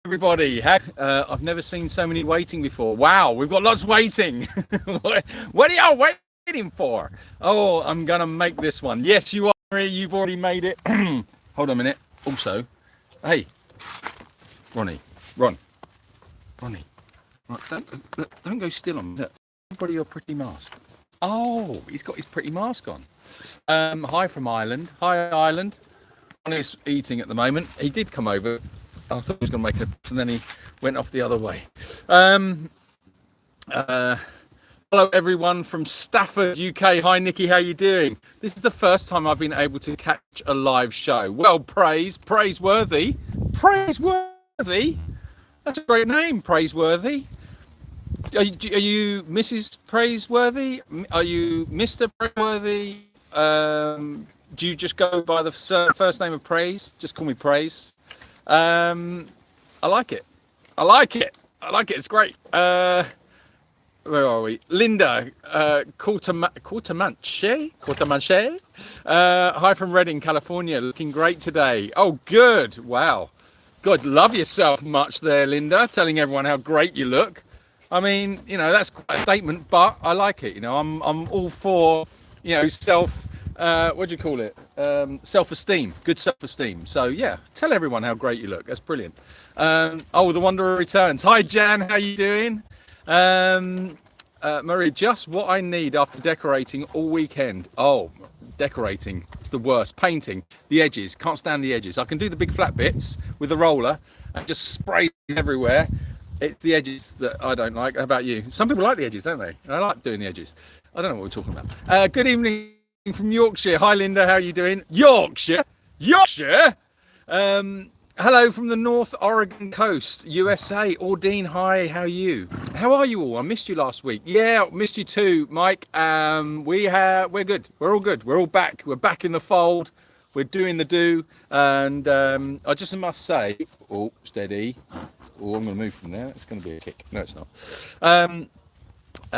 everybody. I've never seen so many waiting before. Wow, we've got lots waiting. What are y'all waiting for? Oh, I'm gonna make this one. Yes, you are. You've already made it. Hold on a minute. Also, hey, Ronnie, Ronnie, right, don't go still on me. Look, everybody, your pretty mask. Oh, he's got his pretty mask on. Hi from Ireland. Hi, Ireland. Ronnie's eating at the moment. He did come over. I thought he was going to make it, and then he went off the other way. Hello, everyone from Stafford, UK. Hi, Nikki. How you doing? This is the first time I've been able to catch a live show. Well, praiseworthy. That's a great name, Praiseworthy. Are you Mrs. Praiseworthy? Are you Mr. Praiseworthy? Do you just go by the first name of Praise? Just call me Praise. I like it. It's great. Where are we? Linda, Cortamanche. Hi from Redding, California. Looking great today. Oh, good. Wow. God, love yourself much there, Linda. Telling everyone how great you look. I mean, you know, that's quite a statement, but I like it. You know, I'm all for, you know, what do you call it? Self-esteem, good self-esteem. So yeah, tell everyone how great you look. That's brilliant. Oh, the Wanderer returns. Hi, Jan. How you doing? Marie, just what I need after decorating all weekend. Oh, decorating. It's the worst. Painting the edges. Can't stand the edges. I can do the big flat bits with a roller and just spray everywhere. It's the edges that I don't like. How about you? Some people like the edges, don't they? I like doing the edges. I don't know what we're talking about. Good evening from Yorkshire. Hi, Linda. How are you doing? Yorkshire. Hello from the North Oregon coast, USA. Ordine, hi. How are you? How are you all? I missed you last week. Yeah, missed you too, Mike. We're good. We're all good. We're all back. We're back in the fold. We're doing the do. And I just must say, oh, steady. Oh, I'm going to move from there. It's going to be a kick. No, it's not.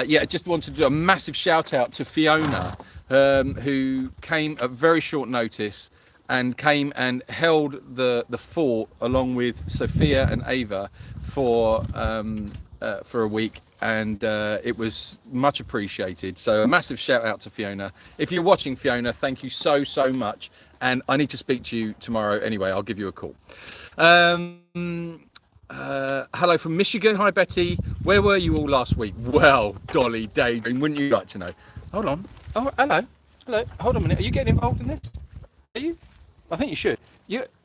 Yeah, just wanted to do a massive shout out to Fiona, who came at very short notice and came and held the fort along with Sophia and Ava for a week, and it was much appreciated. So a massive shout out to Fiona. If you're watching, Fiona, thank you so much. And I need to speak to you tomorrow anyway. I'll give you a call. Hello from Michigan. Hi, Betty. Where were you all last week? Well, Dolly, Daydream, wouldn't you like to know? Hold on. Oh, hello. Hold on a minute. Are you getting involved in this? Are you? I think you should.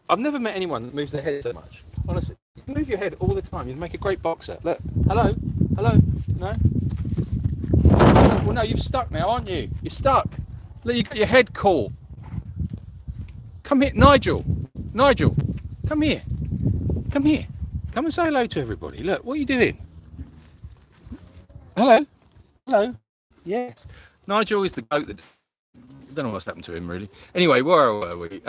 I've never met anyone that moves their head so much. Honestly, you move your head all the time. You'd make a great boxer. Look. Hello. No. Well, no, you're stuck now, aren't you? You're stuck. Look, you got your head caught. Come here, Nigel. Come here. Come and say hello to everybody. Look, what are you doing? Hello. Yes. Nigel is the goat that... I don't know what's happened to him, really. Anyway, where were we?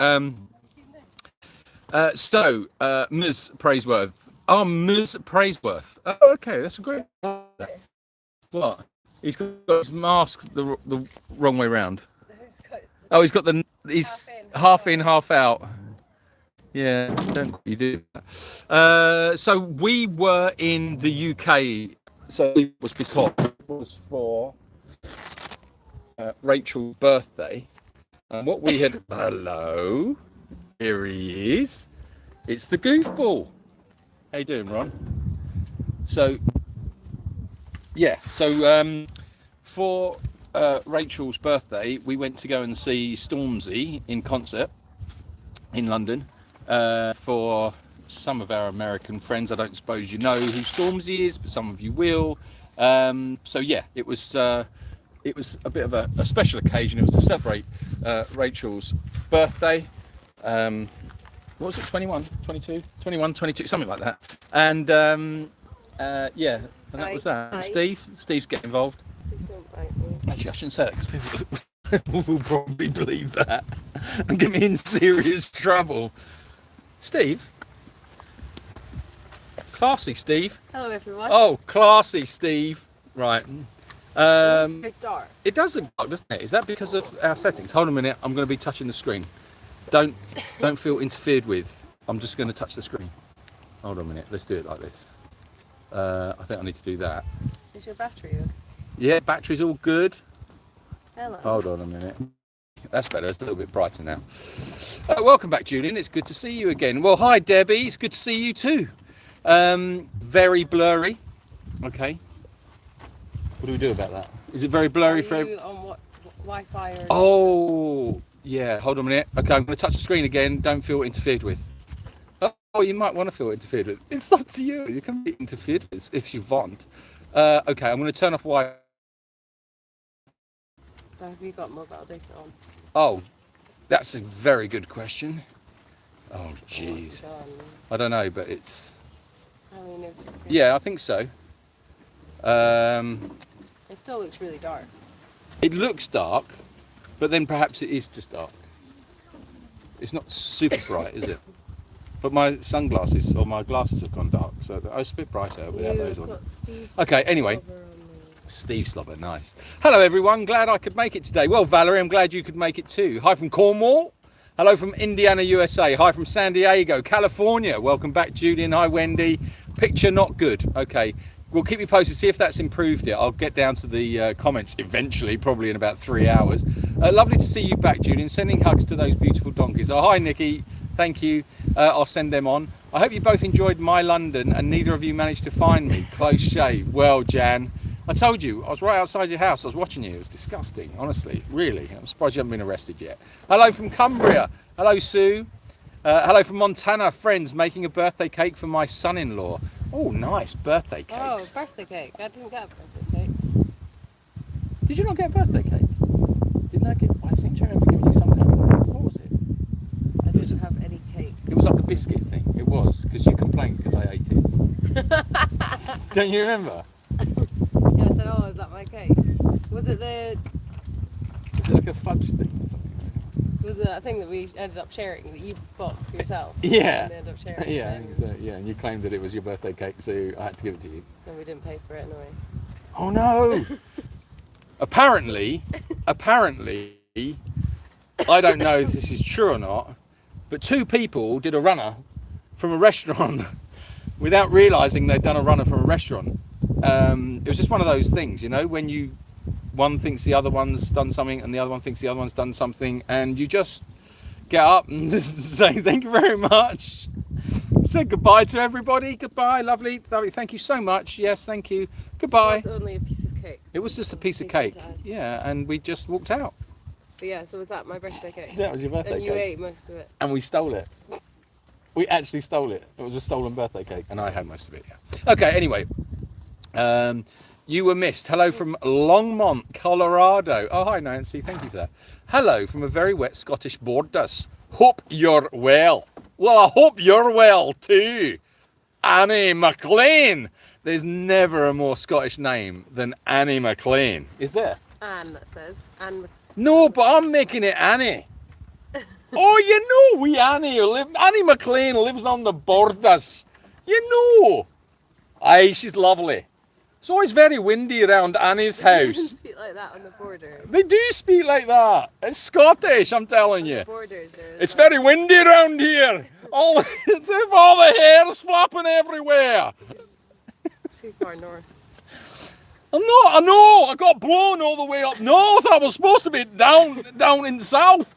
Ms. Praiseworth. Oh, Ms. Praiseworth. Oh, okay, that's a great... What? He's got his mask the wrong way round. Oh, he's half in, half out. Yeah, don't you do that. So we were in the UK. So it was because it was for Rachel's birthday. And what we had... Hello. Here he is. It's the goofball. How you doing, Ron? So, yeah. So for Rachel's birthday, we went to go and see Stormzy in concert in London. For some of our American friends, I don't suppose you know who Stormzy is, but some of you will. So yeah, it was a bit of a special occasion. It was to celebrate Rachel's birthday. What was it? 21, 22, 21, 22, something like that. And yeah, and that was that. Hi. Steve's getting involved. Actually, I shouldn't say that because people will probably believe that and get me in serious trouble. Steve? Classy Steve. Hello everyone. Oh, classy Steve. Right. It's so dark. It does look dark, doesn't it? Is that because of our settings? Hold on a minute, I'm going to be touching the screen. Don't feel interfered with. I'm just going to touch the screen. Hold on a minute. Let's do it like this. I think I need to do that. Is your battery on? Yeah, battery's all good. Hello. Hold on a minute. That's better. It's a little bit brighter now. Welcome back, Julian. It's good to see you again. Well, hi, Debbie. It's good to see you too. Very blurry. Okay. What do we do about that? Is it very blurry Are you on what Wi-Fi or? Oh, yeah. Hold on a minute. Okay, I'm going to touch the screen again. Don't feel interfered with. Oh, you might want to feel interfered with. It's up to you. You can be interfered with if you want. Okay, I'm going to turn off Wi-Fi. Have you got mobile data on? Oh, that's a very good question. Oh, jeez. I don't know, but it's... I mean, Yeah, I think so. It still looks really dark. It looks dark, but then perhaps it is just dark. It's not super bright, is it? But my sunglasses or my glasses have gone dark, so it's a bit brighter without those on. Okay, anyway. Steve Slobber, nice. Hello everyone, glad I could make it today. Well, Valerie, I'm glad you could make it too. Hi from Cornwall. Hello from Indiana, USA. Hi from San Diego, California. Welcome back, Julian. Hi, Wendy. Picture not good. Okay, we'll keep you posted, see if that's improved it. I'll get down to the comments eventually, probably in about 3 hours. Lovely to see you back, Julian. Sending hugs to those beautiful donkeys. Oh, hi, Nikki. Thank you. I'll send them on. I hope you both enjoyed my London and neither of you managed to find me. Close shave. Well, Jan, I told you, I was right outside your house. I was watching you. It was disgusting, honestly, really. I'm surprised you haven't been arrested yet. Hello from Cumbria. Hello, Sue. Hello from Montana. Friends, making a birthday cake for my son-in-law. Oh, nice. Birthday cakes. Oh, birthday cake. I didn't get a birthday cake. Did you not get a birthday cake? Didn't I get... I seem to remember giving you some kind of... What was it? I didn't have any cake. It was like a biscuit thing. It was, because you complained because I ate it. Don't you remember? Yeah, I said, oh, is that my cake? Was it the... Was it like a fudge thing or something? Was it a thing that we ended up sharing, that you bought for yourself? Yeah. And ended up sharing. Yeah, I think so. Yeah, and you claimed that it was your birthday cake, so I had to give it to you. And we didn't pay for it anyway. Oh no! apparently, I don't know if this is true or not, but 2 people did a runner from a restaurant without realising they'd done a runner from a restaurant. It was just one of those things, you know, when one thinks the other one's done something and the other one thinks the other one's done something, and you just get up and say thank you very much. Say goodbye to everybody. Goodbye, lovely, lovely. Thank you so much. Yes, thank you. Goodbye. It was only a piece of cake. It was just a piece of cake. Yeah, and we just walked out. But yeah, so was that my birthday cake? That was your birthday and you cake. ate most of it. And we stole it. We actually stole it. It was a stolen birthday cake, and I had most of it. Yeah. Okay. Anyway, you were missed. Hello from Longmont, Colorado. Oh, hi, Nancy. Thank you for that. Hello from a very wet Scottish borders. Hope you're well. Well, I hope you're well too. Annie McLean. There's never a more Scottish name than Annie McLean. Is there? Anne, that says. Anne. No, but I'm making it Annie. Oh, you know, we Annie McLean lives on the borders. You know. Aye, she's lovely. It's always very windy around Annie's house. Speak like that on the border. They do speak like that. It's Scottish, I'm telling you. Borders are It's very windy around here. All the hair's flapping everywhere. too far north. I know, I got blown all the way up north. I was supposed to be down in the south.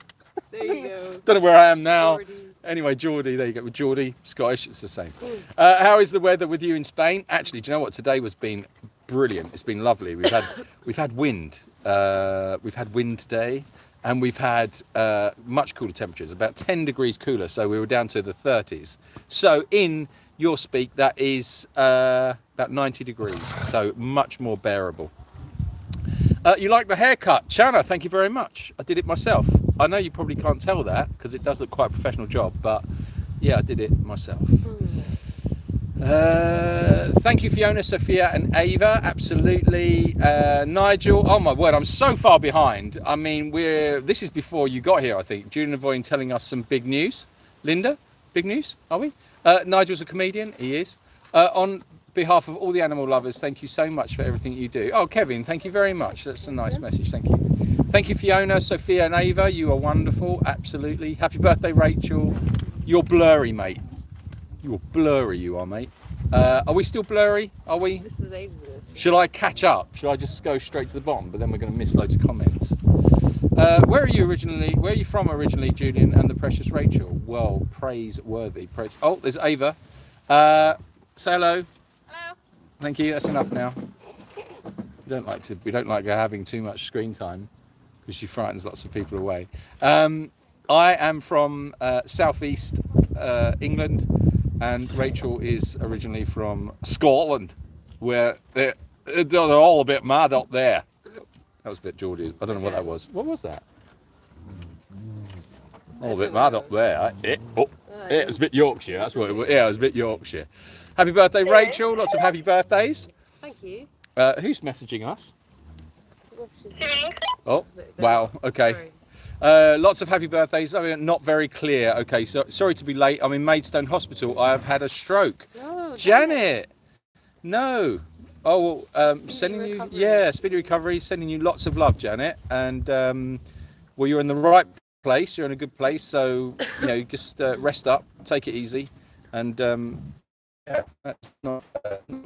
There you go. Don't know where I am now. Geordie. Anyway, Geordie, there you go. With Geordie, Scottish, it's the same. How is the weather with you in Spain? Actually, do you know what? Today has been brilliant. It's been lovely. We've had wind. We've had wind today, and we've had much cooler temperatures, about 10 degrees cooler. So we were down to the 30s. So in your speak, that is about 90 degrees. So much more bearable. You like the haircut? Chana, thank you very much. I did it myself. I know you probably can't tell that because it does look quite a professional job, but yeah, I did it myself. Thank you, Fiona, Sophia and Ava. Absolutely. Nigel, oh my word, I'm so far behind. I mean, this is before you got here, I think. Julian Avoyne telling us some big news. Linda, big news, are we? Nigel's a comedian, he is. On behalf of all the animal lovers, thank you so much for everything you do. Oh, Kevin, thank you very much. That's a nice message, thank you. Thank you, Fiona, Sophia and Ava. You are wonderful, absolutely. Happy birthday, Rachel. You're blurry, mate. You're blurry, you are, mate. Are we still blurry? Are we? This is ages ago. Should I catch up? Should I just go straight to the bottom? But then we're going to miss loads of comments. Where are you originally? Where are you from originally, Julian and the precious Rachel? Well, praiseworthy. Oh, there's Ava. Say hello. Hello. Thank you. That's enough now. We don't like her having too much screen time because she frightens lots of people away. I am from southeast England, and Rachel is originally from Scotland, where they're all a bit mad up there. That was a bit Geordie. I don't know what that was. What was that? All a bit mad up there. It was a bit Yorkshire. That's what it was. Yeah, it was a bit Yorkshire. Happy birthday, Rachel. Lots of happy birthdays. Thank you. Who's messaging us? Oh, wow. Okay. Sorry. Lots of happy birthdays. I mean, not very clear. Okay, so sorry to be late. I'm in Maidstone Hospital. I have had a stroke. Oh, Janet. No. Oh, sending you. recovery. Yeah, speedy recovery. Sending you lots of love, Janet. And well, you're in the right place. You're in a good place. So just rest up, take it easy, and yeah, that's not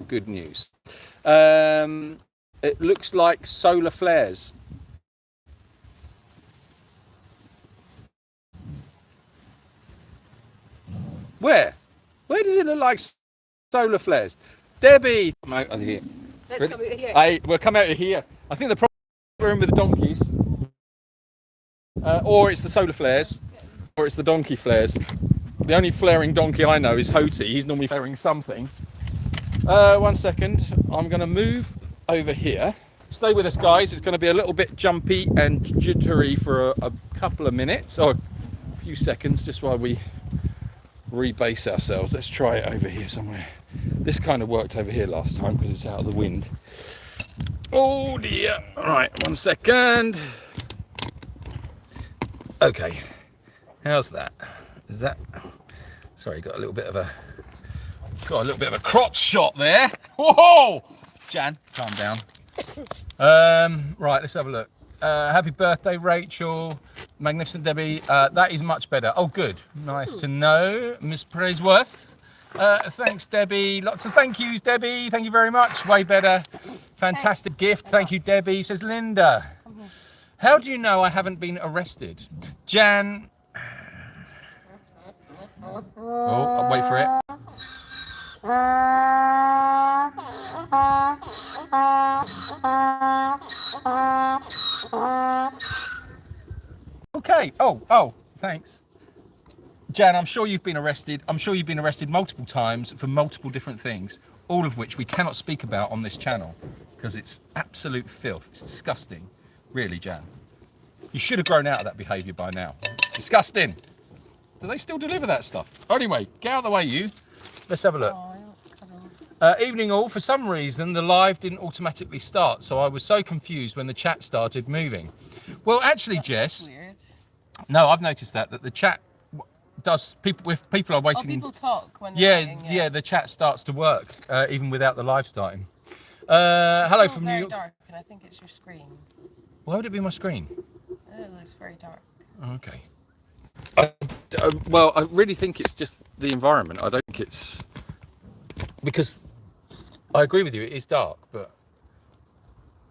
good news. It looks like solar flares. Where? Where does it look like solar flares? Debbie! Come out of here. Let's come over here. We'll come out of here. I think the problem with the donkeys, or it's the solar flares, or it's the donkey flares. The only flaring donkey I know is Hoti. He's normally flaring something. 1 second. I'm going to move over here. Stay with us, guys. It's going to be a little bit jumpy and jittery for a couple of minutes, or a few seconds, just while we rebase ourselves. Let's try it over here somewhere. This kind of worked over here last time because it's out of the wind. Oh dear. All right, 1 second. Okay. How's that? Is that? Sorry, got a little bit of a crotch shot there. Whoa! Jan, calm down. Right, let's have a look. Happy birthday, Rachel. Magnificent Debbie. That is much better. Oh, good. Nice to know. Miss Praiseworth. Thanks, Debbie. Lots of thank yous, Debbie. Thank you very much. Way better. Fantastic gift. Thank you, Debbie. Says Linda. How do you know I haven't been arrested? Jan. Oh, I'll wait for it. Okay. Oh, thanks. Jan, I'm sure you've been arrested. I'm sure you've been arrested multiple times for multiple different things, all of which we cannot speak about on this channel because it's absolute filth. It's disgusting. Really, Jan. You should have grown out of that behaviour by now. Disgusting. Do they still deliver that stuff? Anyway, get out of the way, you. Let's have a look. Evening all. For some reason, the live didn't automatically start, so I was so confused when the chat started moving. Well, actually, That's Jess. weird. No, I've noticed that the chat does. If people are waiting. Oh, people talk when they're waiting, yeah, the chat starts to work even without the live starting. Hello from New very York. dark, and I think it's your screen. Why would it be my screen? It looks very dark. Okay. Well, I really think it's just the environment. I don't think it's because I agree with you. It is dark, but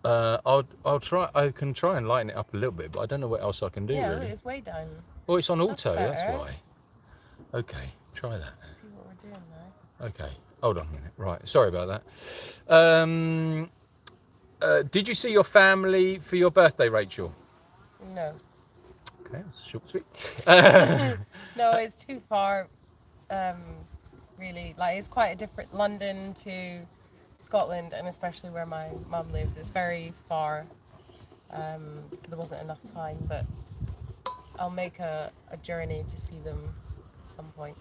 I'll try. I can try and lighten it up a little bit, but I don't know what else I can do. Yeah, really. it's way down. Well, it's on auto. better. That's why. Okay, try that. Let's see what we're doing now. Okay, hold on a minute. Right, sorry about that. Did you see your family for your birthday, Rachel? No. Okay, that's short, sweet. No, it's too far. Really, like it's quite a different. London to Scotland, and especially where my mum lives, it's very far. So there wasn't enough time, but I'll make a journey to see them at some point.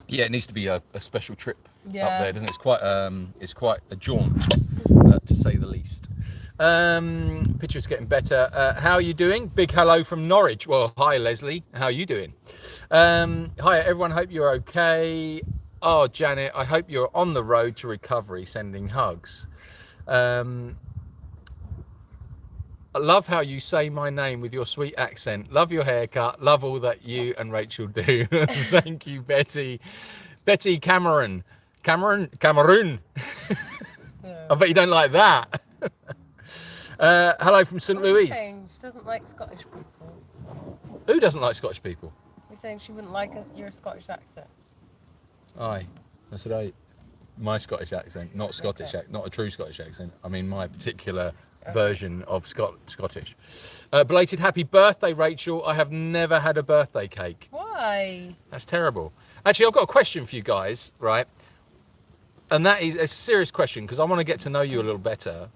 Yeah, it needs to be a special trip up Yeah. there, doesn't it? It's quite a jaunt, to say the least. Picture's getting better. How are you doing? Big hello from Norwich. Well, hi Leslie. How are you doing? Hi everyone. Hope you're okay. Oh, Janet, I hope you're on the road to recovery. Sending hugs. I love how you say my name with your sweet accent. Love your haircut. Love all that you and Rachel do. Thank you, Betty. Betty Cameron. Cameroon. I bet you don't like that. Hello from St. What are you Louis. saying? She doesn't like Scottish people. Who doesn't like Scottish people? You're saying she wouldn't like your Scottish accent. Aye, that's right. My Scottish accent, not Scottish, Okay. not a true Scottish accent. I mean my particular version of Scottish. Belated happy birthday, Rachel. I have never had a birthday cake. Why? That's terrible. Actually, I've got a question for you guys, right? And that is a serious question because I want to get to know you a little better.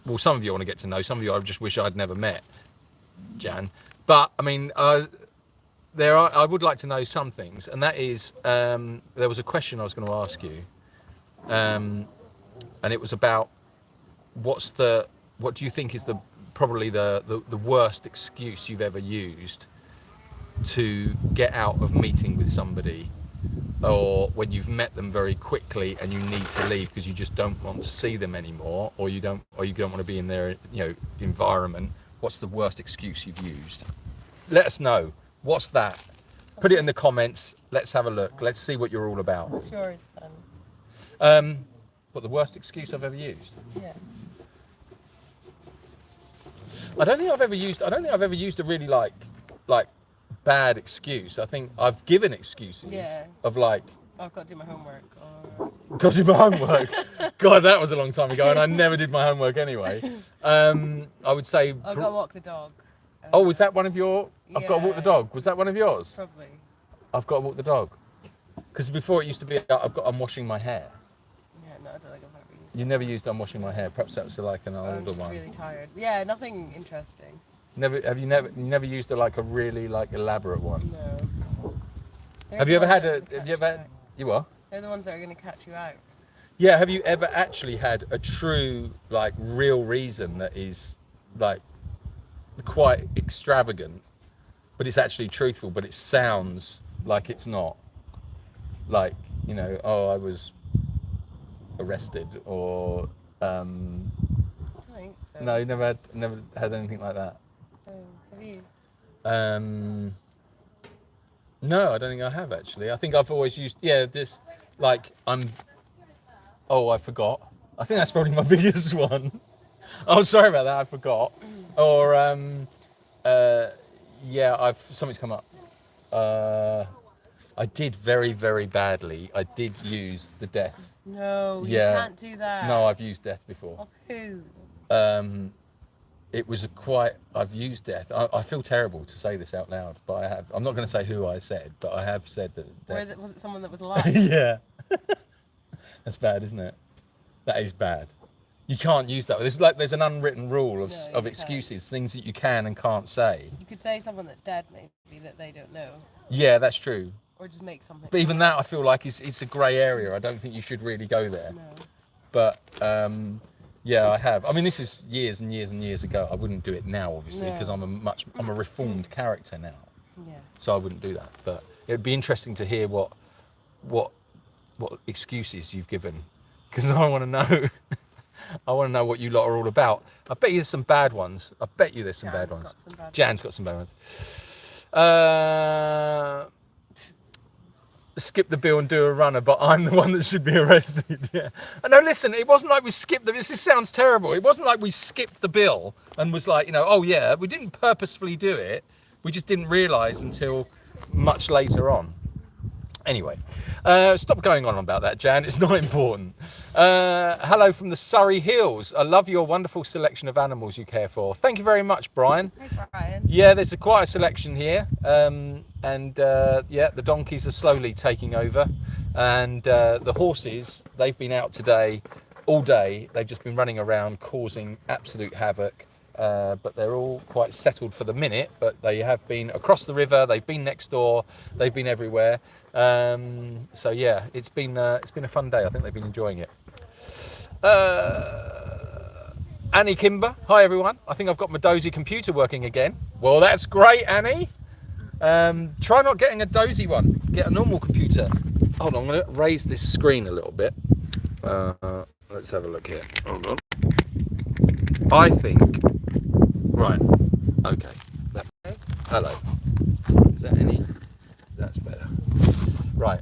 Well, some of you I want to get to know. Some of you I just wish I'd never met, Jan. But I mean, I would like to know some things, and that is there was a question I was going to ask you, and it was about what do you think is probably the worst excuse you've ever used to get out of meeting with somebody, or when you've met them very quickly and you need to leave because you just don't want to see them anymore, or you don't want to be in their environment. What's the worst excuse you've used? Let us know. What's that? Put it in the comments. Let's have a look. Let's see what you're all about. What's yours then? What the worst excuse I've ever used? Yeah. I don't think I've ever used a really like bad excuse. I think I've given excuses of like, I've got to do my homework. Or... got to do my homework. God, that was a long time ago, and I never did my homework anyway. I would say. I've got to walk the dog. Oh, was that one of your? I've got to walk the Yeah. dog. Was that one of yours? Probably. I've got to walk the dog. Because before it used to be, I'm washing my hair. Yeah, no, I don't think I've ever used it. You never used I'm washing my hair. Perhaps that was like an I'm older just one. really tired. Yeah, nothing interesting. You never used a really elaborate one? No. Have you ever had you what? They're the ones that are going to catch you out. Yeah, have you ever actually had a true, like, real reason that is, like, quite extravagant, but it's actually truthful, but it sounds like it's not? Like, oh, I was arrested, or, I don't think so. no, you never had anything like that? Oh, have you? No, I don't think I have, actually. I think I've always used, this, like, oh, I forgot. I think that's probably my biggest one. Oh, sorry about that, I forgot. Or, something's come up. I did very, very badly. I did use the death. No, Yeah. you can't do that. No, I've used death before. Of who? It was I've used death. I feel terrible to say this out loud, but I have. I'm not going to say who I said, but I have said that. Death. Was it someone that was alive? Yeah. That's bad, isn't it? That is bad. You can't use that. There's an unwritten rule of No, you excuses, things that you can and can't say. You could say someone that's dead, maybe, that they don't know. Yeah, that's true. Or just make something. But even that, I feel like it's a grey area. I don't think you should really go there. No. But yeah, I have. I mean, this is years and years and years ago. I wouldn't do it now, obviously, because No. I'm a reformed character now. Yeah. So I wouldn't do that. But it'd be interesting to hear what excuses you've given, because I want to know. I want to know what you lot are all about. I bet you there's some bad ones. I bet you there's some bad ones. Jan's got some bad ones. Skip the bill and do a runner, but I'm the one that should be arrested. Yeah. No, listen, it wasn't like we skipped the. This sounds terrible. It wasn't like we skipped the bill and was like, oh yeah, we didn't purposefully do it. We just didn't realise until much later on. Anyway, stop going on about that, Jan. It's not important. Hello from the Surrey Hills. I love your wonderful selection of animals you care for. Thank you very much, Brian. Hey, Brian. Yeah, there's quite a selection here. The donkeys are slowly taking over. And the horses, they've been out today all day. They've just been running around causing absolute havoc. But they're all quite settled for the minute, but they have been across the river, they've been next door, they've been everywhere. So yeah, it's been a fun day. I think they've been enjoying it. Annie Kimber, hi everyone. I think I've got my dozy computer working again. Well, that's great, Annie. Try not getting a dozy one. Get a normal computer. Hold on, I'm going to raise this screen a little bit. Let's have a look here. Hold on. I think Right. Okay. Hello. Is that any? That's better. Right.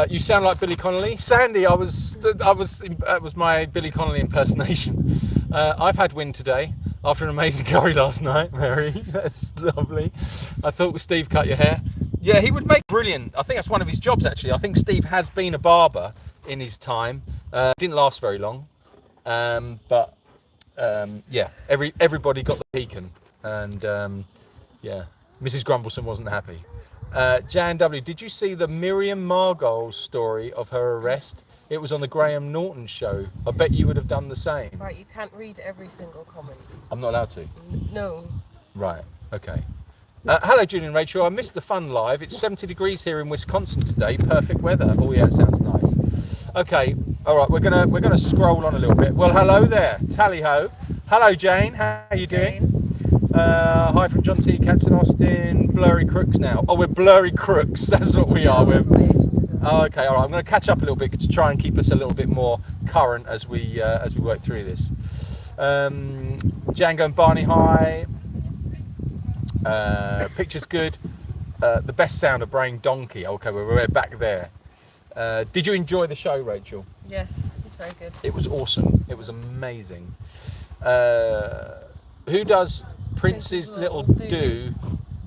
You sound like Billy Connolly. Sandy, that was my Billy Connolly impersonation. I've had wind today after an amazing curry last night, Mary. That's lovely. I thought Steve cut your hair. Yeah, he would make brilliant. I think that's one of his jobs, actually. I think Steve has been a barber in his time. Didn't last very long. But yeah, everybody got the pecan. And yeah, Mrs. Grumbleson wasn't happy. Jan W, did you see the Miriam Margolyes story of her arrest? It was on the Graham Norton show. I bet you would have done the same. Right, you can't read every single comment. I'm not allowed to. No. Right, okay. Hello, Julian and Rachel. I missed the fun live. It's 70 degrees here in Wisconsin today. Perfect weather. Oh yeah, it sounds nice. Okay, all right. We're gonna scroll on a little bit. Well, hello there, tally ho. Hello, Jane. How are you doing? Hi from John T. Cats in Austin. Blurry Crooks now. Oh, we're Blurry Crooks. That's what we are. Oh, okay, all right. I'm going to catch up a little bit to try and keep us a little bit more current as we work through this. Django and Barney, hi. Picture's good. The best sound of Brain Donkey. Okay, we're back there. Did you enjoy the show, Rachel? Yes, it's very good. It was awesome. It was amazing. Who does Prince's Little Do?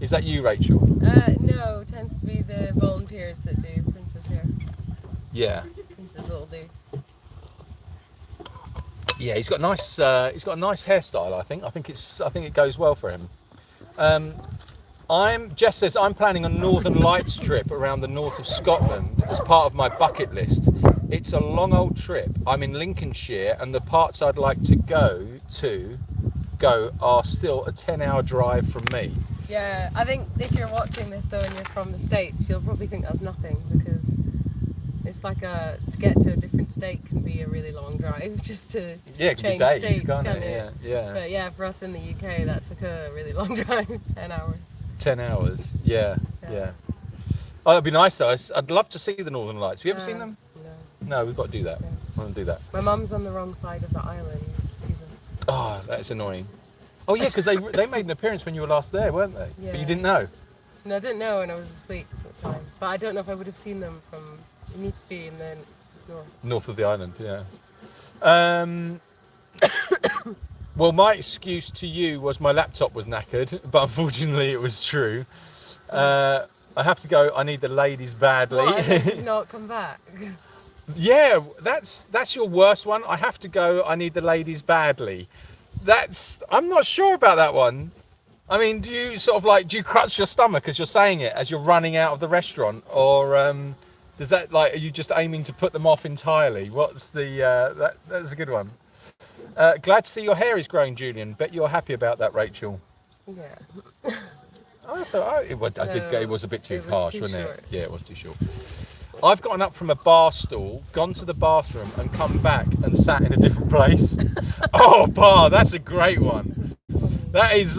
Is that you, Rachel? No, it tends to be the volunteers that do Prince's hair. Yeah. Prince's Little Do. Yeah, he's got a nice hairstyle. I think it goes well for him. Jess says I'm planning a Northern Lights trip around the north of Scotland as part of my bucket list. It's a long old trip. I'm in Lincolnshire, and the parts I'd like to go are still a 10-hour drive from me. Yeah, I think if you're watching this though and you're from the States, you'll probably think that's nothing, because it's like to get to a different state can be a really long drive just to change days, states, can't it? Yeah, yeah. But yeah, for us in the UK, that's like a really long drive, 10 hours. 10 hours, yeah. Oh, that'd be nice though. I'd love to see the Northern Lights. Have you ever seen them? No. No, we've got to do that. Yeah. I want to do that. My mum's on the wrong side of the island to see them. Oh, that's annoying. Oh yeah, because they made an appearance when you were last there, weren't they? Yeah. But you didn't know. No, I didn't know, and I was asleep at the time. But I don't know if I would have seen them from. It needs to be in the north. North of the island, yeah. Well, my excuse to you was my laptop was knackered, but unfortunately it was true. I have to go. I need the ladies badly. What, and does not come back? Yeah, that's your worst one. I have to go. I need the ladies badly. I'm not sure about that one. I mean, do you crunch your stomach as you're saying it, as you're running out of the restaurant, or does that are you just aiming to put them off entirely? What's the that's a good one. Glad to see your hair is growing, Julian. Bet you're happy about that, Rachel. Yeah. I thought it was a bit too harsh, wasn't short. it? Yeah, it was too short. I've gotten up from a bar stool, gone to the bathroom, and come back and sat in a different place. Oh, bar, that's a great one. That is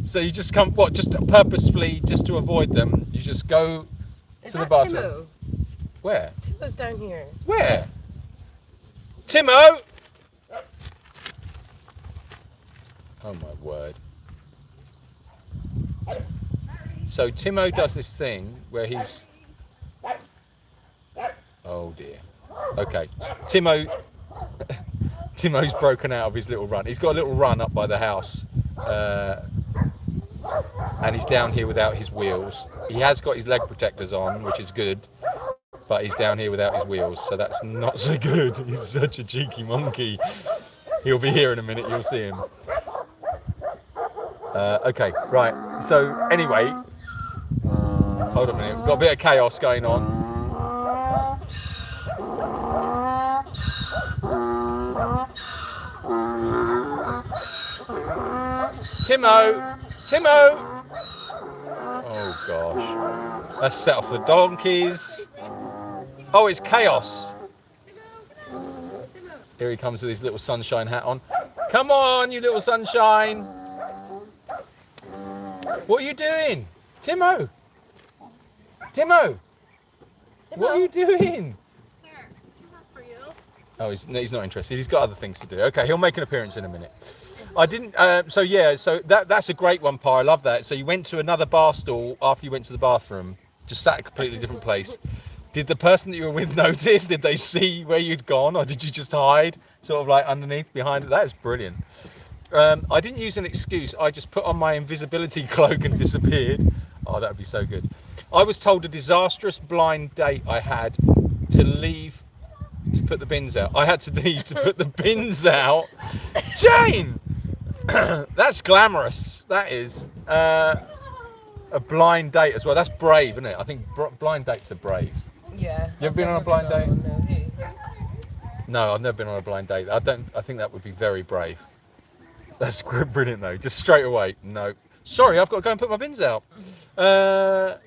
so you just come, just purposefully, just to avoid them, you just go to the bathroom. Timo? Where? Timo's down here. Where? Timo! Oh my word. So Timo does this thing where he's... Oh dear. Okay. Timo's broken out of his little run. He's got a little run up by the house. And he's down here without his wheels. He has got his leg protectors on, which is good. But he's down here without his wheels, so that's not so good. He's such a cheeky monkey. He'll be here in a minute, you'll see him. Okay, right. So anyway, hold on a minute. We've got a bit of chaos going on. Timo! Oh gosh. Let's set off the donkeys. Oh, it's chaos. Here he comes with his little sunshine hat on. Come on, you little sunshine. What are you doing? Timo! Timo! What are you doing? Sir, this is not for you. Oh, he's not interested. He's got other things to do. Okay, he'll make an appearance in a minute. I didn't. So that's a great one, Pa. I love that. So you went to another bar stall after you went to the bathroom, just sat at a completely different place. Did the person that you were with notice? Did they see where you'd gone, or did you just hide, sort of like underneath, behind it? That is brilliant. I didn't use an excuse. I just put on my invisibility cloak and disappeared. Oh, that would be so good. I was told a disastrous blind date I had to leave to put the bins out. I had to leave to put the bins out. Jane! That's glamorous. That is. A blind date as well. That's brave, isn't it? I think blind dates are brave. Yeah. You ever been on a blind date? No, have you? No, I've never been on a blind date. I think that would be very brave. That's brilliant though. Just straight away. No. Sorry, I've got to go and put my bins out. Let's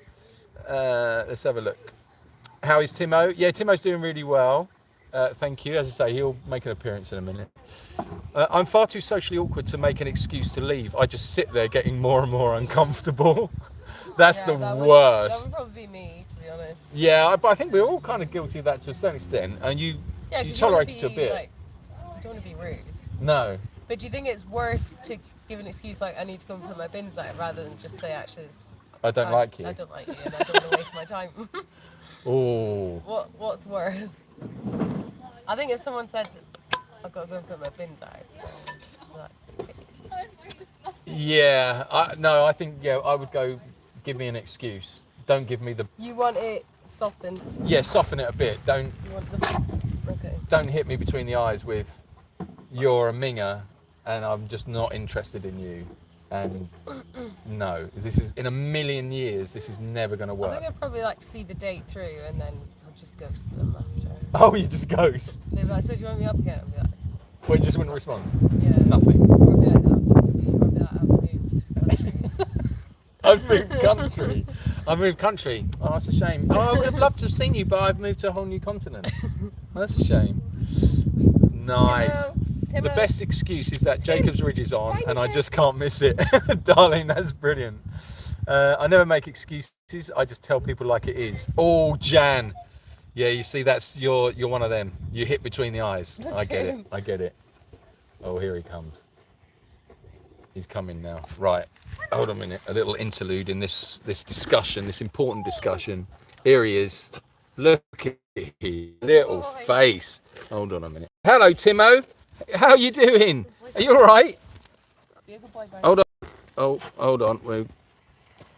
have a look. How is Timo? Yeah, Timo's doing really well. Thank you. As I say, he'll make an appearance in a minute. I'm far too socially awkward to make an excuse to leave. I just sit there getting more and more uncomfortable. That's the worst. That would probably be me, to be honest. Yeah, but I think we're all kind of guilty of that to a certain extent. And you tolerate it to a bit. Like, you don't want to be rude. No. But do you think it's worse to give an excuse like I need to go and put my bins out rather than just say actually I don't like you. I don't like you and I don't want to waste my time. Oh. What's worse? I think if someone said I've got to go and put my bins out. Yeah. I think I would go. Give me an excuse. Don't give me the. You want it softened. Yeah, soften it a bit. You want the. Okay. Don't hit me between the eyes with you're a minger and I'm just not interested in you. And no, this is in a million years. This is never going to work. I think I'd probably like see the date through and then I'd just ghost them after. Oh, you just ghost? They'd be like, so do you want me up again? I'd be like, well, you just wouldn't respond. Yeah. Nothing. Or I'd be like, I'm too busy. Or I'd be like, I've moved country. I've moved country. I've moved country. Oh, that's a shame. Oh, I would have loved to have seen you, but I've moved to a whole new continent. Oh, that's a shame. Nice. Timo. The best excuse is that Tim. Jacob's Ridge is on Tiny and I Tim. just can't miss it. Darling, that's brilliant. I never make excuses. I just tell people like it is. Oh, Jan. Yeah, you see, you're one of them. You hit between the eyes. I get it. I get it. Oh, here he comes. He's coming now. Right. Hold on a minute. A little interlude in this discussion, this important discussion. Here he is. Look at his little face. Hold on a minute. Hello, Timo. How are you doing? Are you all right? Be a good boy, Barney. Hold on. Oh, hold on.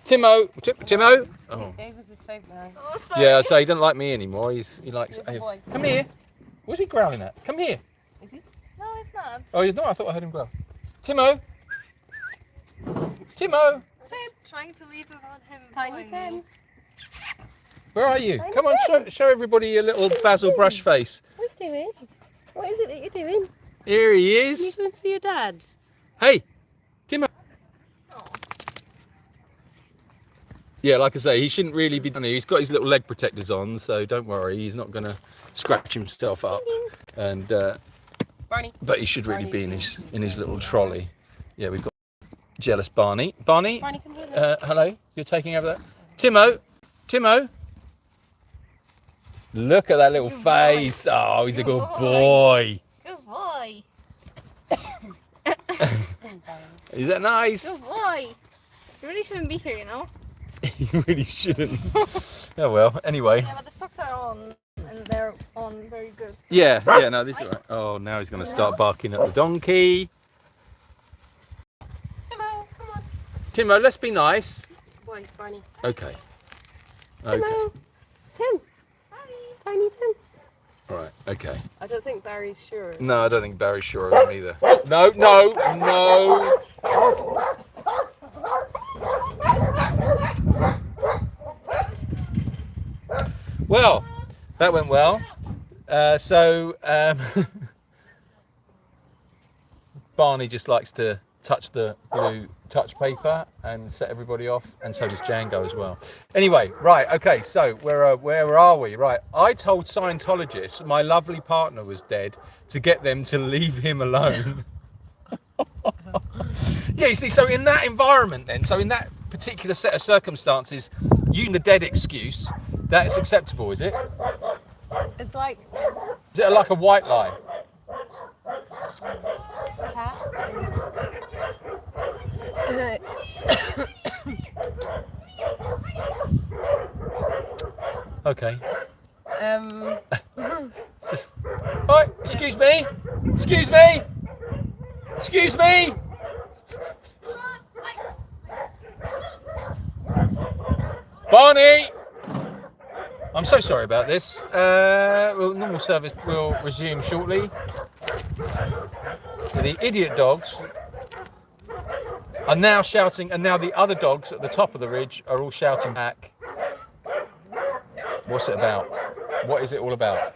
Timo. Timo. Oh. Dave was his favourite now. Yeah, so he doesn't like me anymore. He likes. Be a good boy. Come here. What's he growling at? Come here. Is he? No, it's not. Oh, he's not. I thought I heard him growl. Timo. Timo. Trying to leave without him. Tiny following me. Tim. Where are you? Come on, show everybody your little Basil Brush face. What are you doing? What is it that you're doing? Here he You is. going to see your dad? Hey, Timo. Yeah, like I say, he shouldn't really be done here. He's got his little leg protectors on, so don't worry. He's not going to scratch himself up. And Barney. but he should really be in his little trolley. Yeah, we've got jealous Barney. Barney. Barney, come here. Hello. You're taking over that. Timo. Look at that little face. Oh, he's a good boy. Good boy. Is that nice? Good boy. You really shouldn't be here, you know? You really shouldn't. Oh well. Anyway. Yeah, but the socks are on, and they're on very good. Yeah. No, this is all right. Oh, now he's going to start barking at the donkey. Timo, come on. Timo, let's be nice. Boy, Barney. Okay. Timo. Tim. Tiny Tim. All right. Okay. I don't think Barry's sure. No, I don't think Barry's sure of him either. No. Well, that went well. Barney just likes to touch the blue touch paper and set everybody off, and so does Django as well. Anyway, right, okay, so where are we? Right, I told Scientologists my lovely partner was dead to get them to leave him alone. Yeah, you see, so in that environment then, so in that particular set of circumstances, using the dead excuse, that is acceptable, is it? It's like Is it like a white lie? cat. Okay. It's just. Oh, excuse me. Excuse me. Excuse me. Barney. I'm so sorry about this. Well, normal service will resume shortly. The idiot dogs are now shouting, and now the other dogs at the top of the ridge are all shouting back. What's it about? What is it all about?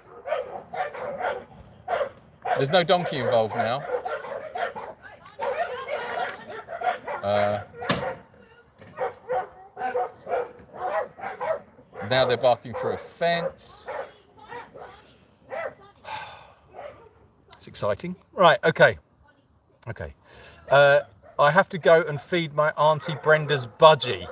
There's no donkey involved now. Now they're barking through a fence. It's exciting. Right, okay. Okay. I have to go and feed my Auntie Brenda's budgie.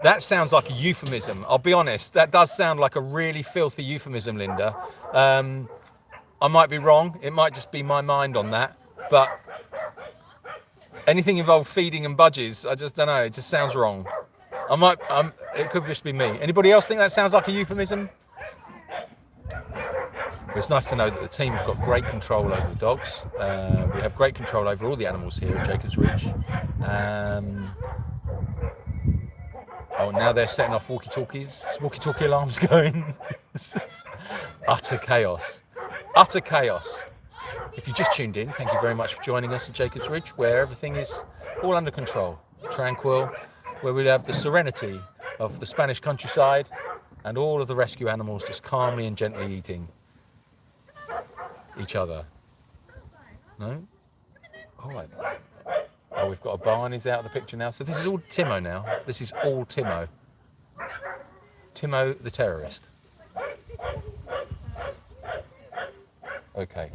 That sounds like a euphemism. I'll be honest, that does sound like a really filthy euphemism, Linda. I might be wrong. It might just be my mind on that. But anything involved feeding and budgies, I just don't know. It just sounds wrong. It could just be me. Anybody else think that sounds like a euphemism? It's nice to know that the team have got great control over the dogs. We have great control over all the animals here at Jacob's Ridge. Oh, now they're setting off walkie-talkie alarms going. Utter chaos. Utter chaos. If you just tuned in, thank you very much for joining us at Jacob's Ridge, where everything is all under control, tranquil, where we have the serenity of the Spanish countryside and all of the rescue animals just calmly and gently eating each other. No? All right. Oh, we've got a Barney's out of the picture now. So this is all Timo now. This is all Timo. Timo the terrorist. Okay.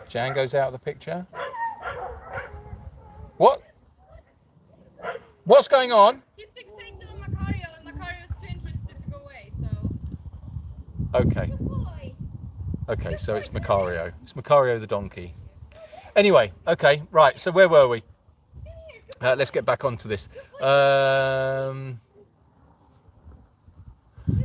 Jan goes out of the picture. What? What's going on? He's fixated on Macario, and Macario's too interested to go away, so... Okay. Good boy. Okay, so it's Macario. It's Macario the donkey. Anyway, okay, right, so where were we? Let's get back onto this.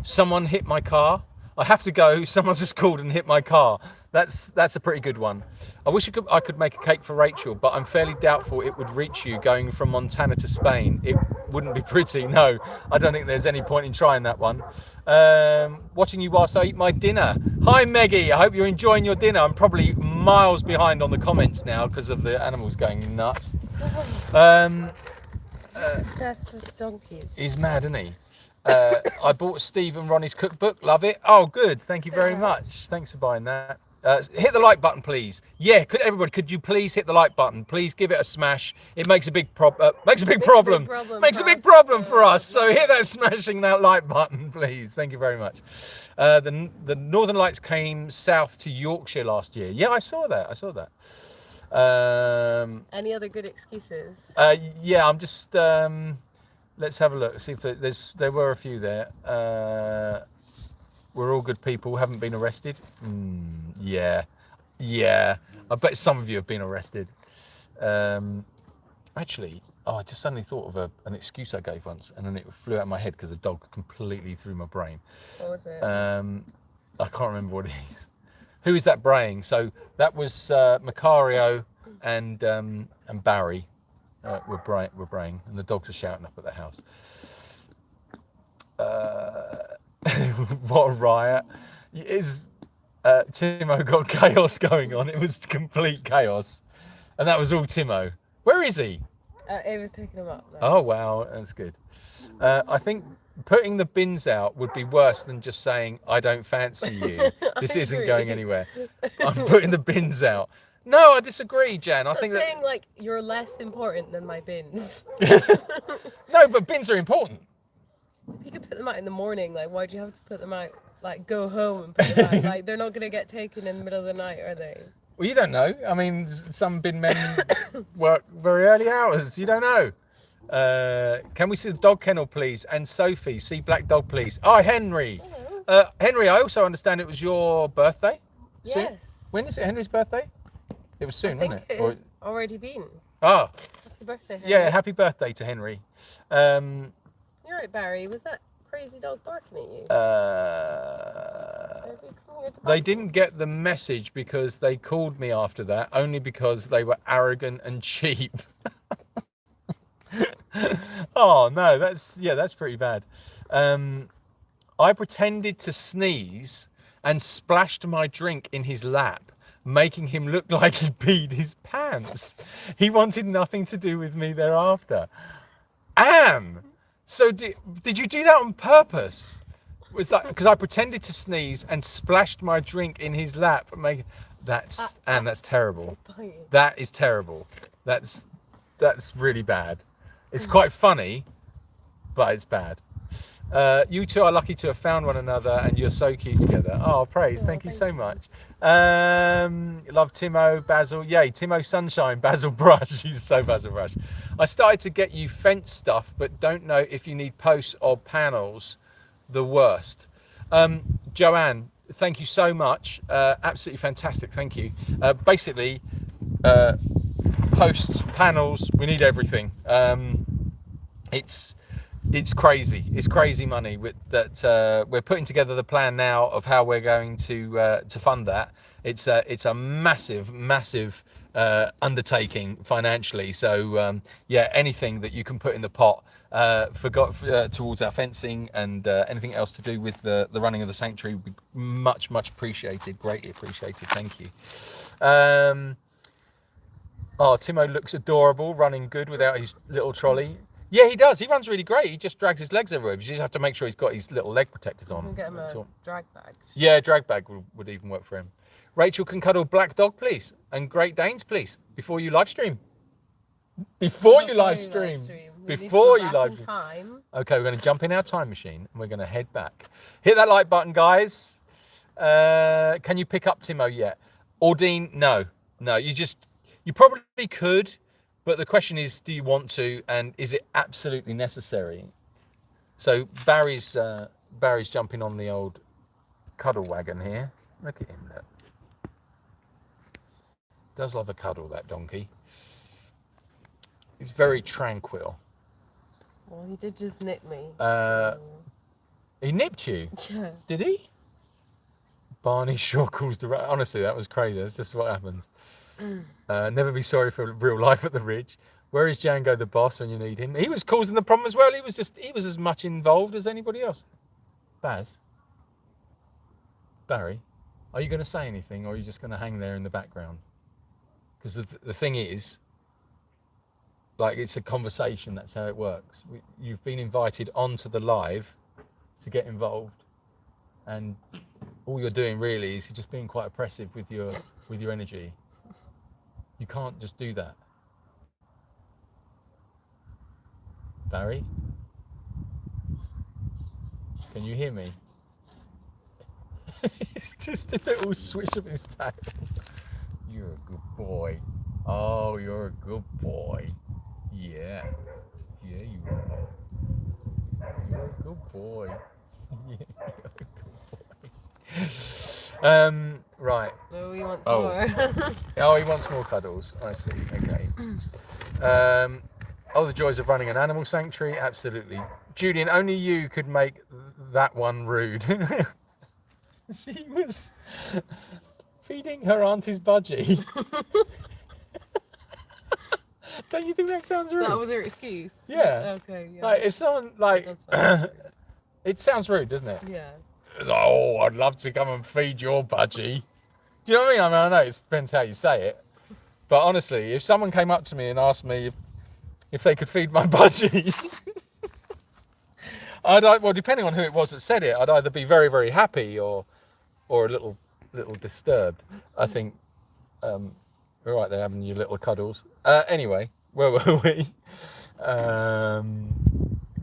Someone hit my car. I have to go. Someone's just called and hit my car. That's a pretty good one. I wish I could make a cake for Rachel, but I'm fairly doubtful it would reach you going from Montana to Spain. It wouldn't be pretty. No, I don't think there's any point in trying that one. Watching you whilst I eat my dinner. Hi, Meggie. I hope you're enjoying your dinner. I'm probably miles behind on the comments now because of the animals going nuts. obsessed with donkeys. He's mad, isn't he? I bought Steve and Ronnie's cookbook. Love it. Oh, good. Thank you very much. Thanks for buying that. Hit the like button, please. Yeah, could you please hit the like button? Please give it a smash. It makes a big problem. Makes a big problem for us. So hit that smashing that like button, please. Thank you very much. The Northern Lights came south to Yorkshire last year. Yeah, I saw that. Any other good excuses? Yeah, I'm just. Let's have a look. See if there were a few there. We're all good people. Haven't been arrested. Yeah. I bet some of you have been arrested. Actually, I just suddenly thought of an excuse I gave once, and then it flew out of my head because the dog completely threw my brain. What was it? I can't remember what it is. Who is that braying? So that was Macario and Barry. We're braying, and the dogs are shouting up at the house. What a riot. Timo got chaos going on. It was complete chaos. And that was all Timo. Where is he? It was taking him up there. Oh, wow. That's good. I think putting the bins out would be worse than just saying, I don't fancy you. This isn't going anywhere. I'm putting the bins out. No, I disagree, Jan. I think saying like you're less important than my bins. No, but bins are important. You could put them out in the morning. Like, why'd you have to put them out? Like, go home and put them out. Like, they're not gonna get taken in the middle of the night, are they? Well, you don't know. I mean, some bin men work very early hours. You don't know. Can we see the dog kennel, please? And Sophie, see black dog, please. Oh, Henry. Hello. Henry, I also understand it was your birthday. Yes. When is it Henry's birthday? It was soon, I think wasn't it? it has already been. Oh, Happy birthday, Henry. Yeah, happy birthday to Henry. You're right, Barry. Was that crazy dog barking at you? Have you come here to They bite didn't get the message because they called me after that, only because they were arrogant and cheap. Oh no, that's pretty bad. I pretended to sneeze and splashed my drink in his lap, making him look like he peed his pants. He wanted nothing to do with me thereafter. Anne, so did you do that on purpose? Was that because I pretended to sneeze and splashed my drink in his lap? Anne, that's terrible. you? That is terrible. That's really bad. It's quite funny, but it's bad. You two are lucky to have found one another, and you're so cute together. Oh, praise! Thank you so much. Love Timo, Basil. Yay, Timo Sunshine, Basil Brush. He's so Basil Brush. I started to get you fence stuff, but don't know if you need posts or panels. The worst. Joanne, thank you so much. Absolutely fantastic. Thank you. Basically, posts, panels. We need everything. It's crazy. It's crazy money. We're putting together the plan now of how we're going to fund that. It's a massive undertaking financially. So yeah, anything that you can put in the pot towards our fencing and anything else to do with the running of the sanctuary would be much appreciated. Greatly appreciated. Thank you. Oh, Timo looks adorable, running good without his little trolley. Yeah, he does. He runs really great. He just drags his legs everywhere. You just have to make sure he's got his little leg protectors on. You can get him That's a all. drag bag. Yeah, drag bag would even work for him. Rachel can cuddle black dog, please. And Great Danes, please. Before you live stream. Before you live stream. Before you live stream. Time. Okay, we're going to jump in our time machine and we're going to head back. Hit that like button, guys. Can you pick up Timo yet? Ordine, no. You probably could. But the question is, do you want to, and is it absolutely necessary? So Barry's jumping on the old cuddle wagon here. Look at him, look. Does love a cuddle, that donkey. He's very tranquil. Well, he did just nip me. He nipped you? Yeah. Did he? Barney sure calls the rat. Honestly, that was crazy. That's just what happens. Never be sorry for real life at the Ridge. Where is Django the boss when you need him? He was causing the problem as well. He was as much involved as anybody else. Barry, are you going to say anything, or are you just going to hang there in the background? Because the thing is, like, it's a conversation. That's how it works. You've been invited onto the live to get involved, and all you're doing really is you're just being quite oppressive with your energy. You can't just do that. Barry? Can you hear me? It's just a little swish of his tail. You're a good boy. Oh, you're a good boy. Yeah. Yeah, you are. You're a good boy. Yeah, you're a good boy. Right. Oh, he wants more. Oh, he wants more cuddles. I see. Okay. The joys of running an animal sanctuary. Absolutely. Julian, only you could make that one rude. She was feeding her auntie's budgie. Don't you think that sounds rude? That was her excuse. Yeah. Okay. Yeah. Like, if someone, like, it sounds rude, doesn't it? Yeah. It's like, oh, I'd love to come and feed your budgie. Do you know what I mean? I know it depends how you say it. But honestly, if someone came up to me and asked me if they could feed my budgie, well, depending on who it was that said it, I'd either be very, very happy or a little disturbed. I think, all right, they're having your little cuddles. Anyway, where were we?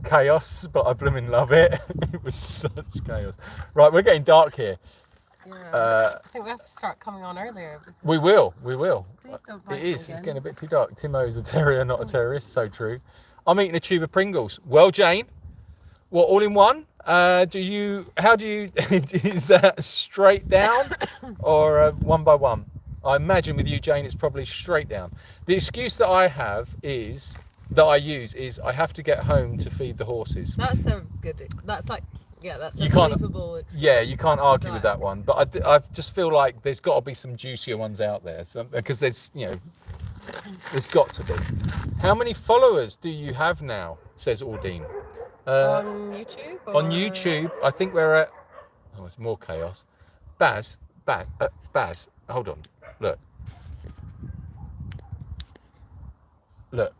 Chaos, but I blooming love it. It was such chaos. Right, we're getting dark here. Yeah. I think we have to start coming on earlier. We will. Please don't bite It me is. It's again. getting a bit too dark. Timo is a terrier, not a terrorist. So true. I'm eating a tube of Pringles. Well, Jane, what, all in one? How do you, is that straight down or one by one? I imagine with you, Jane, it's probably straight down. The excuse that I use is I have to get home to feed the horses. That's a good. That's like, yeah, that's a You can't- believable excuse. Yeah, you can't argue with Right. that one. But I just feel like there's got to be some juicier ones out there. Because there's there's got to be. How many followers do you have now? Says Aldine. On YouTube. On or- YouTube, I think we're at. Oh, it's more chaos. Baz, hold on. Look.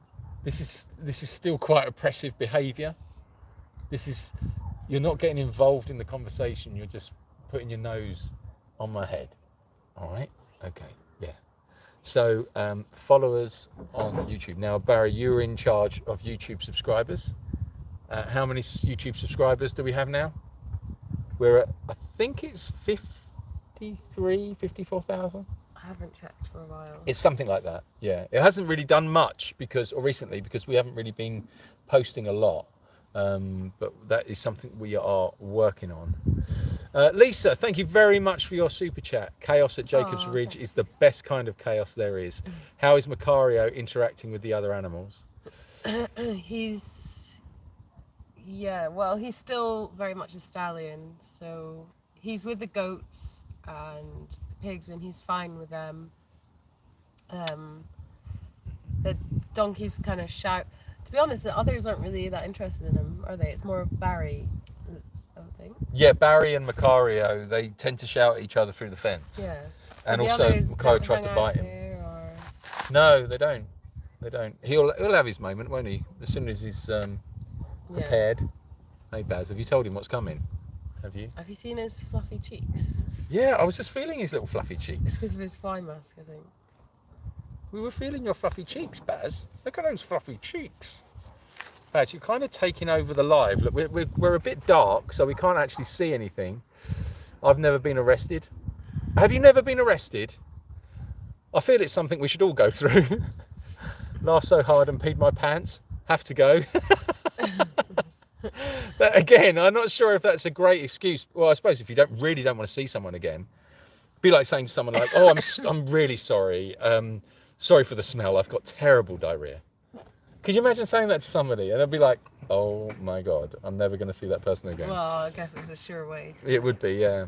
This is still quite oppressive behaviour. You're not getting involved in the conversation. You're just putting your nose on my head. All right. Okay. Yeah. So followers on YouTube now. Barry, you're in charge of YouTube subscribers. How many YouTube subscribers do we have now? We're at, I think it's 54,000. I haven't checked for a while. It's something like that. Yeah. It hasn't really done much recently because we haven't really been posting a lot. But that is something we are working on. Lisa, thank you very much for your super chat. Chaos at Jacob's Ridge thanks. is the best kind of chaos there is. How is Macario interacting with the other animals? He's still very much a stallion. So he's with the goats and pigs, and he's fine with them. The donkeys kind of shout. To be honest, the others aren't really that interested in him, are they? It's more of Barry, I would think. Yeah, Barry and Macario, they tend to shout at each other through the fence. Yeah. And But the also others Macario don't tries to hang bite out him. there, or... No, they don't. They don't. He'll have his moment, won't he? As soon as he's prepared. Hey Baz, have you told him what's coming? Have you? Have you seen his fluffy cheeks? Yeah, I was just feeling his little fluffy cheeks. Because of his fly mask, I think. We were feeling your fluffy cheeks, Baz. Look at those fluffy cheeks. Baz, you're kind of taking over the live. Look, we're a bit dark, so we can't actually see anything. I've never been arrested. Have you never been arrested? I feel it's something we should all go through. Laughed so hard and peed my pants. Have to go. But again, I'm not sure if that's a great excuse. Well, I suppose if you don't want to see someone again, it'd be like saying to someone like, "Oh, I'm really sorry. Sorry for the smell. I've got terrible diarrhea." Could you imagine saying that to somebody and they'd be like, "Oh my God, I'm never going to see that person again." Well, I guess it's a sure way to... It would be, yeah.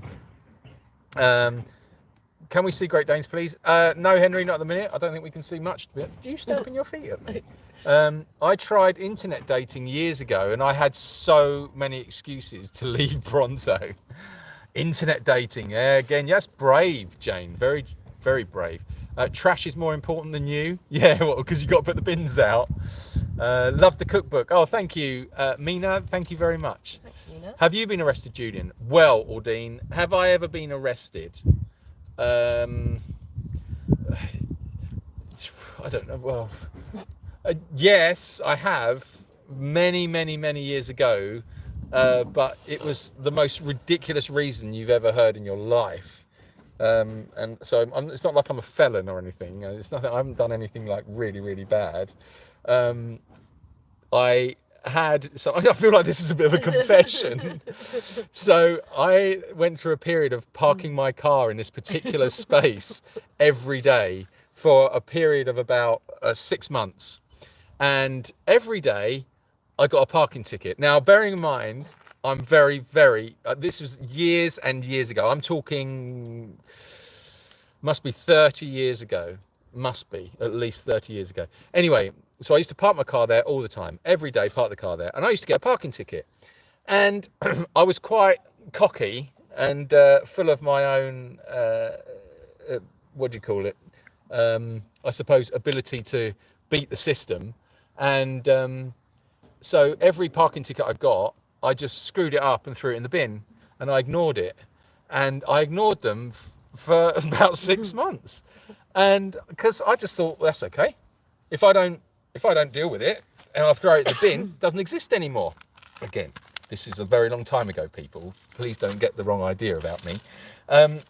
Can we see Great Danes, please? No, Henry, not at the minute. I don't think we can see much. Do you stamping your feet at me? I tried internet dating years ago and I had so many excuses to leave Bronzo. Internet dating, again, yes, brave, Jane. Very, very brave. Trash is more important than you. Yeah, well, because you got to put the bins out. Love the cookbook. Oh, thank you, Mina. Thank you very much. Thanks, Nina. Have you been arrested, Julian? Well, Aldine, have I ever been arrested? I don't know. Well, yes, I have. Many years ago. But it was the most ridiculous reason you've ever heard in your life. And so it's not like I'm a felon or anything. It's nothing. I haven't done anything like really bad. I feel like this is a bit of a confession. So I went through a period of parking my car in this particular space every day for a period of about 6 months, and every day I got a parking ticket. Now, bearing in mind, I'm very this was years and years ago. I'm talking, must be 30 years ago. Must be at least 30 years ago. Anyway, so I used to park my car there all the time, every day, park the car there, and I used to get a parking ticket. And I was quite cocky and full of my own, what do you call it? I suppose ability to beat the system. And so every parking ticket I got, I just screwed it up and threw it in the bin, and I ignored it. And I ignored them for about 6 months. And because I just thought, well, that's okay. If I don't deal with it and I throw it in the bin, it doesn't exist anymore. Again, this is a very long time ago, people. Please don't get the wrong idea about me. And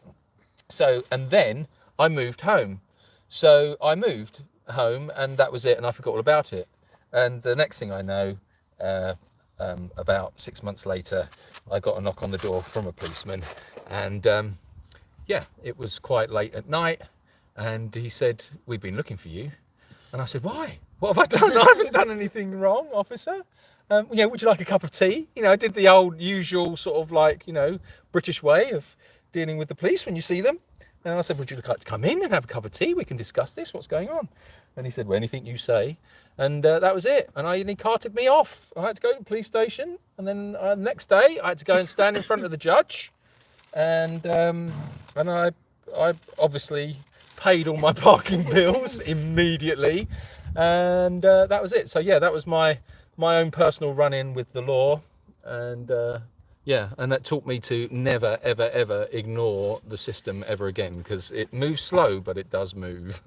then I moved home. So I moved home, and that was it, and I forgot all about it. And the next thing I know, about 6 months later, I got a knock on the door from a policeman, and yeah, it was quite late at night, And he said, "We've been looking for you." And I said, "Why? What have I done? I haven't done anything wrong, officer. Would you like a cup of tea?" I did the old usual sort of like, British way of dealing with the police when you see them. And I said, "Would you like to come in and have a cup of tea? We can discuss this. What's going on?" And he said, "Well, anything you say." And that was it. And he carted me off. I had to go to the police station. And then the next day, I had to go and stand in front of the judge. And I obviously paid all my parking bills immediately. And that was it. So yeah, that was my own personal run-in with the law. And and that taught me to never, ever, ever ignore the system ever again, because it moves slow, but it does move.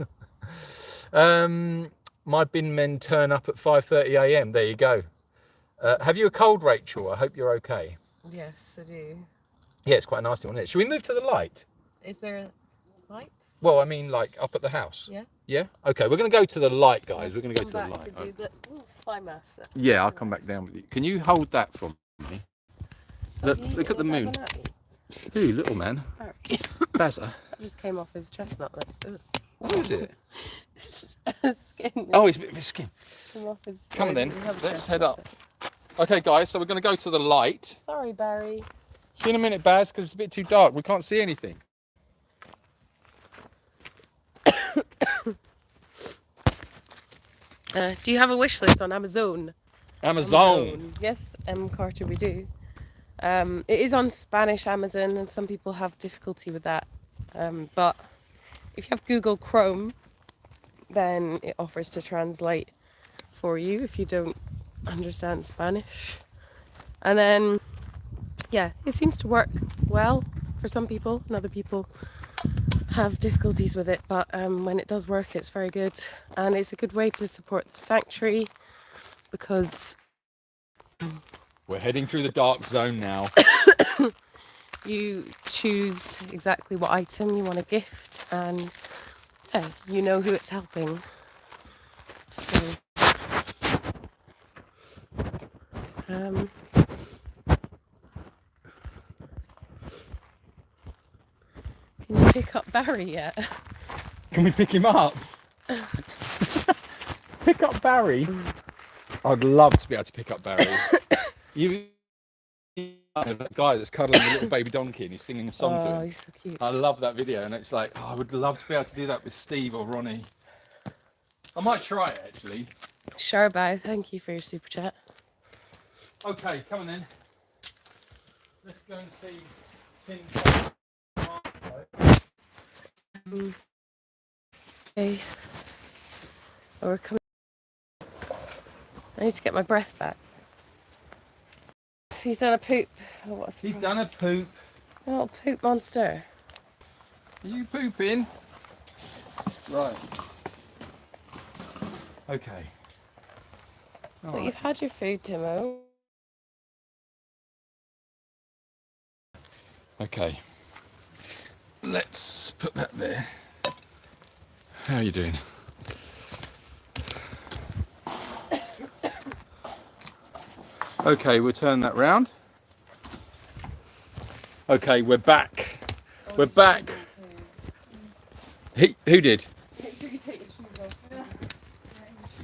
My bin men turn up at 5:30 a.m. There you go. Have you a cold, Rachel? I hope you're okay. Yes, I do. Yeah, it's quite a nasty one, isn't it? Should we move to the light? Is there a light? Well, I mean, like up at the house. Yeah. Yeah? Okay, we're going to go to the light, guys. We're going to go to the Come back light. to do the fly mask. Yeah, I'll come back down with you. Can you hold that for me? Look at the moon. Who, little man? Bazza. That just came off his chestnut. What is it? Skin. Oh, it's a bit of his skin. Came off his. Come on then, You have a let's chestnut head up. Okay, guys, so we're going to go to the light. Sorry, Barry. See you in a minute, Baz, because it's a bit too dark. We can't see anything. Do you have a wish list on Amazon? Amazon. Yes, Carter, we do. It is on Spanish Amazon, and some people have difficulty with that. But if you have Google Chrome, then it offers to translate for you if you don't understand Spanish. And then, yeah, it seems to work well for some people, and other people have difficulties with it. But when it does work, it's very good, and it's a good way to support the sanctuary, because We're heading through the dark zone now. you choose exactly what item you want to gift, and yeah, you know who it's helping. So can you pick up Barry yet? Can we pick him up? Pick up Barry? I'd love to be able to pick up Barry. You that guy that's cuddling the little baby donkey and he's singing a song to Oh, him. he's so cute. I love that video, and it's like, I would love to be able to do that with Steve or Ronnie. I might try it actually. Sharbow, thank you for your super chat. Okay, come on then. Let's go and see Tim. Okay. Oh, we're coming. I need to get my breath back. He's done a poop. Oh, what a He's surprise. done a poop. Oh, poop monster. Are you pooping? Right. Okay. All But right. you've had your food, Timo. Okay. Let's put that there. How are you doing? Okay, we'll turn that round. Okay, we're back. We're back. Who did?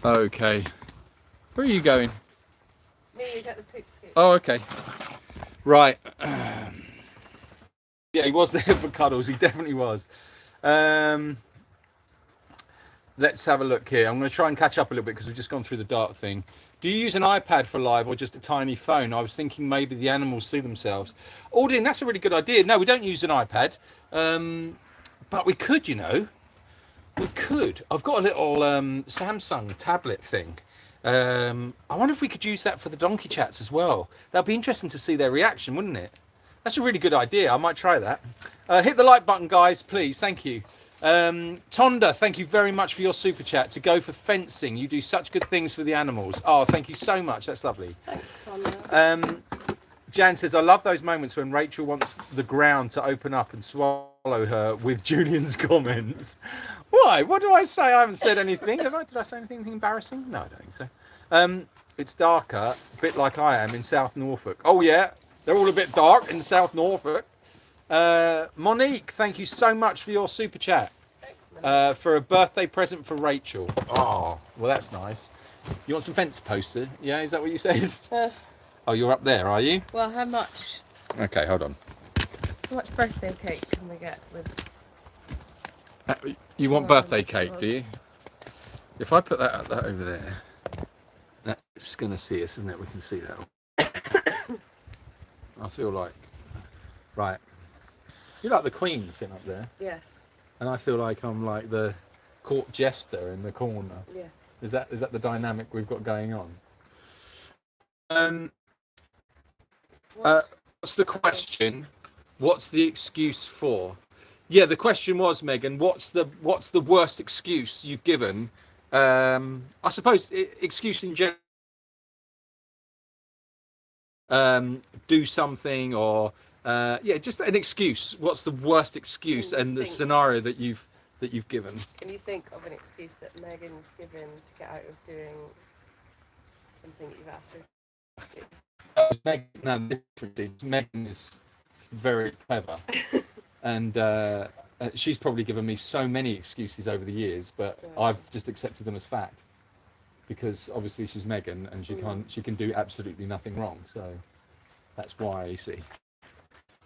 Okay. Where are you going? Me, you get the poop scoop. Oh, okay. Right. Yeah, he was there for cuddles. He definitely was. Let's have a look here. I'm going to try and catch up a little bit because we've just gone through the dark thing. Do you use an iPad for live or just a tiny phone? I was thinking maybe the animals see themselves. Aldin, that's a really good idea. No, we don't use an iPad. But we could, you know. We could. I've got a little Samsung tablet thing. I wonder if we could use that for the donkey chats as well. That'd be interesting to see their reaction, wouldn't it? That's a really good idea. I might try that. Hit the like button, guys, please. Thank you. Tonda, thank you very much for your super chat. To go for fencing. You do such good things for the animals. Oh, thank you so much. That's lovely. Thanks, Tonda. Jan says, I love those moments when Rachel wants the ground to open up and swallow her with Julian's comments. Why? What do I say? I haven't said anything. Did I say anything embarrassing? No, I don't think so. It's darker, a bit like I am in South Norfolk. Oh, yeah. They're all a bit dark in South Norfolk. Monique, thank you so much for your super chat. Thanks, For a birthday present for Rachel. Oh, well, that's nice. You want some fence poster? Yeah, is that what you said? Oh, you're up there, are you? Well, how much Okay, hold on. birthday cake can we get with? You want Oh, birthday that's cake, do you? If I put that over there, that's going to see us, isn't it? We can see that. I feel like... Right. You're like the Queen sitting up there. Yes. And I feel like I'm like the court jester in the corner. Yes. Is that the dynamic we've got going on? What's the question? What's the excuse for? Yeah, the question was, Megan, what's the worst excuse you've given? I suppose excuse in general. Do something or yeah, just an excuse. What's the worst excuse and the scenario that you've given? Can you think of an excuse that Megan's given to get out of doing something that you've asked her to do? Megan is very clever, and she's probably given me so many excuses over the years, but I've just accepted them as fact because obviously she's Megan and she can do absolutely nothing wrong. So that's why, you see.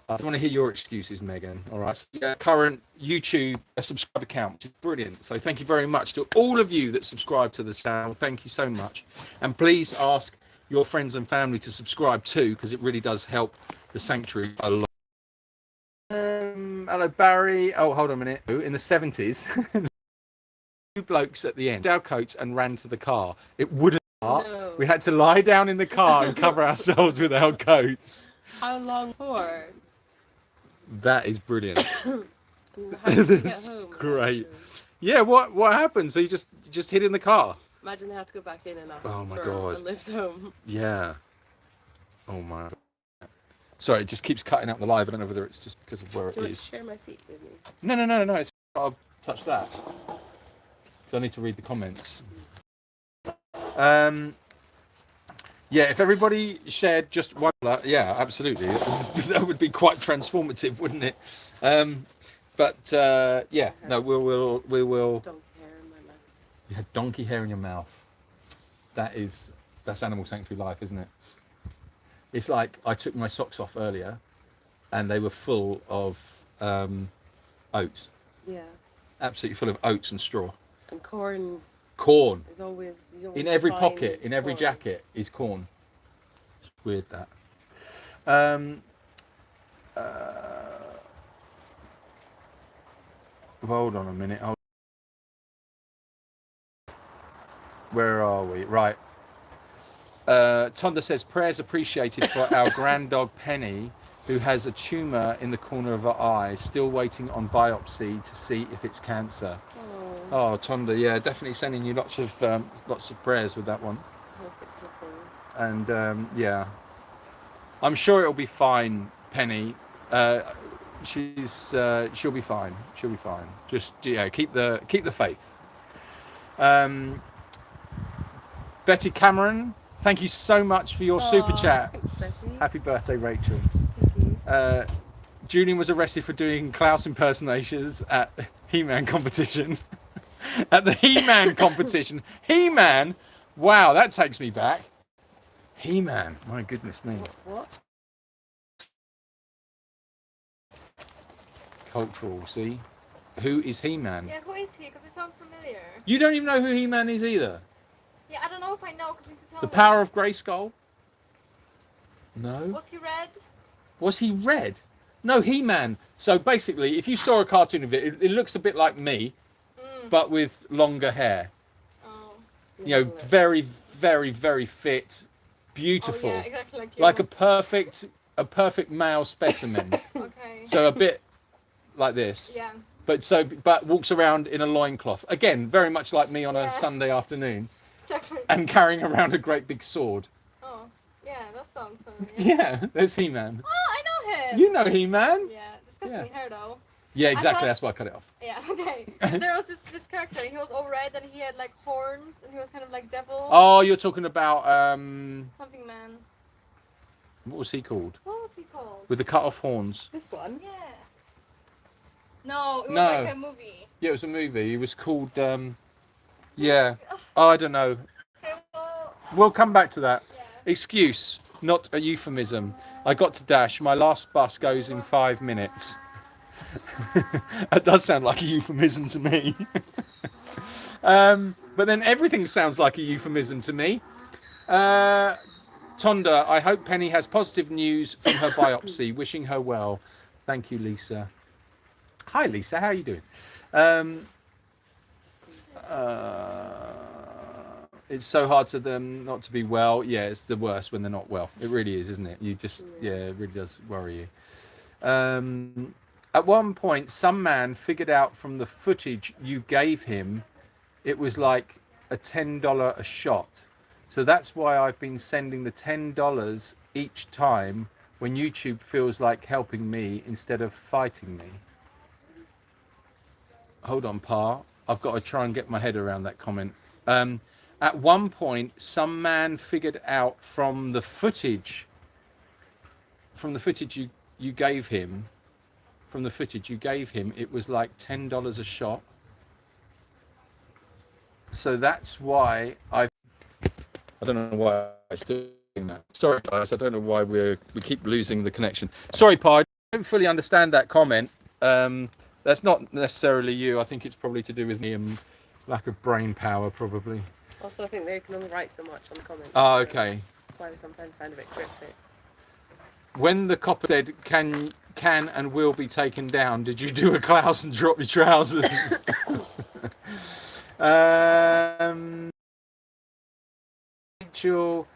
I want to hear your excuses, Megan. All right. Current YouTube subscriber count, which is brilliant. So thank you very much to all of you that subscribe to the channel. Thank you so much. And please ask your friends and family to subscribe too, because it really does help the sanctuary a lot. Hello, Barry. Oh, hold on a minute. In the 70s, two blokes at the end, our coats and ran to the car. It wouldn't start. No. We had to lie down in the car and cover ourselves with our coats. How long for? That is brilliant. And how did you get home? Great. Yeah, what happened? So you just hid in the car? Imagine they have to go back in and ask Oh my for God. a lift home. Yeah. Oh my. Sorry, it just keeps cutting out the live. I don't know whether it's just because of where Do it you want is. to share my seat with me? No. It's, I'll touch that. So I need to read the comments. Yeah, if everybody shared just one, yeah, absolutely, that would be quite transformative, wouldn't it? But yeah, no, we will. Donkey hair in my mouth. You had donkey hair in your mouth. That's animal sanctuary life, isn't it? It's like I took my socks off earlier, and they were full of oats. Yeah. Absolutely full of oats and straw. And corn Corn. is always In every find pocket, in every corn. jacket is corn. It's weird that. Hold on a minute. Where are we? Right. Tonda says prayers appreciated for our granddog Penny, who has a tumour in the corner of her eye, still waiting on biopsy to see if it's cancer. Oh, Tonda, yeah, definitely sending you lots of prayers with that one. Hope it's nothing. And yeah, I'm sure it'll be fine, Penny. She'll be fine. She'll be fine. Just keep the faith. Betty Cameron, thank you so much for your super chat. Thanks, Betty. Happy birthday, Rachel. Thank you. Julian was arrested for doing Klaus impersonations at He-Man competition. At the He-Man competition. He-Man? Wow, that takes me back. He-Man, my goodness me. What? Cultural, see? Who is He-Man? Yeah, who is he? Because it sounds familiar. You don't even know who He-Man is either. Yeah, I don't know if I know because you need to tell The me. Power of Grayskull? No. Was he red? Was he red? No, He-Man. So basically, if you saw a cartoon of it, it looks a bit like me, but with longer hair. Oh. You know, very, very, very fit, beautiful, Oh, yeah, exactly like you. like a perfect male specimen. Okay. So a bit like this, Yeah. but walks around in a loincloth. Again, very much like me on a Yeah. Sunday afternoon, Exactly. and carrying around a great big sword. Oh. Yeah, that sounds familiar. Yeah, there's He-Man. Oh, I know him. You know He-Man? Yeah, disgusting hair though. Yeah, exactly. thought- That's why I cut it off. Yeah, okay. 'Cause there was this character, he was all red and he had like horns and he was kind of like devil. Oh, you're talking about Something man. what was he called? What was he called? With the cut off horns. This one? Yeah. No, it was No. like a movie. Yeah, it was a movie. It was called. Yeah. Oh, I don't know. Okay, well, We'll come back to that. yeah. Excuse, not a euphemism. I got to dash. My last bus goes in 5 minutes. That does sound like a euphemism to me. But then everything sounds like a euphemism to me. Tonda, I hope Penny has positive news from her biopsy. Wishing her well. Thank you, Lisa. Hi, Lisa. How are you doing? It's so hard to them not to be well. Yeah, it's the worst when they're not well. It really is, isn't it? You just, yeah, it really does worry you. At one point, some man figured out from the footage you gave him, it was like a $10 a shot. So that's why I've been sending the $10 each time when YouTube feels like helping me instead of fighting me. Hold on, Pa. I've got to try and get my head around that comment. At one point, some man figured out from the footage you gave him, it was like $10 a shot. So that's why I don't know why I'm still doing that. Sorry, guys. I don't know why we keep losing the connection. Sorry, Pa. I don't fully understand that comment. That's not necessarily you. I think it's probably to do with me and lack of brain power, probably. Also, I think they can only write so much on the comments. Oh, so okay. That's why they sometimes sound a bit cryptic. When the copper said can and will be taken down, did you do a Klaus and drop your trousers? Rachel,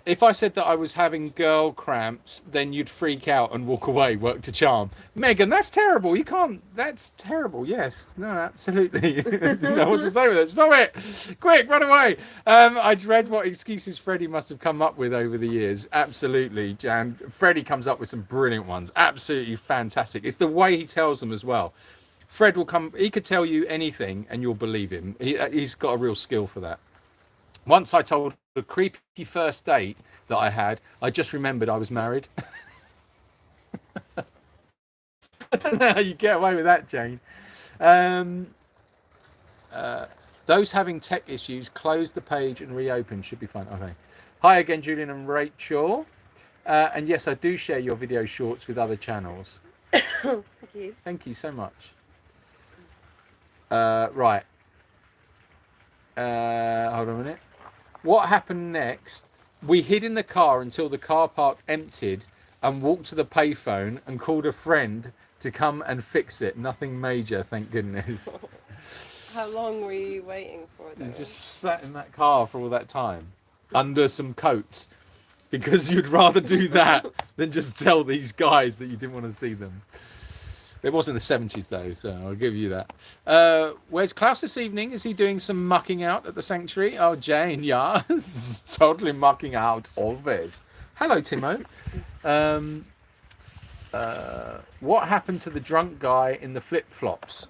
if I said that I was having girl cramps, then you'd freak out and walk away, work to charm. Megan, that's terrible. You can't. That's terrible. Yes. No, absolutely. You know what to say with it. Stop it. Quick, run away. I dread what excuses Freddie must have come up with over the years. Absolutely, Jan. Freddie comes up with some brilliant ones. Absolutely fantastic. It's the way he tells them as well. Fred will come. He could tell you anything and you'll believe him. He's got a real skill for that. Once I told a creepy first date that I had, I just remembered I was married. I don't know how you get away with that, Jane. Those having tech issues, close the page and reopen. Should be fine. Okay. Hi again, Julian and Rachel. And yes, I do share your video shorts with other channels. Thank you. Thank you so much. Right. Hold on a minute. What happened next? We hid in the car until the car park emptied and walked to the payphone and called a friend to come and fix it. Nothing major, thank goodness. How long were you waiting for You though? just sat in that car for all that time under some coats because you'd rather do that than just tell these guys that you didn't want to see them. It was in the 70s though, so I'll give you that. Where's Klaus this evening? Is he doing some mucking out at the sanctuary? Oh, Jane, yeah. Totally mucking out, always. Hello, Timo. What happened to the drunk guy in the flip-flops?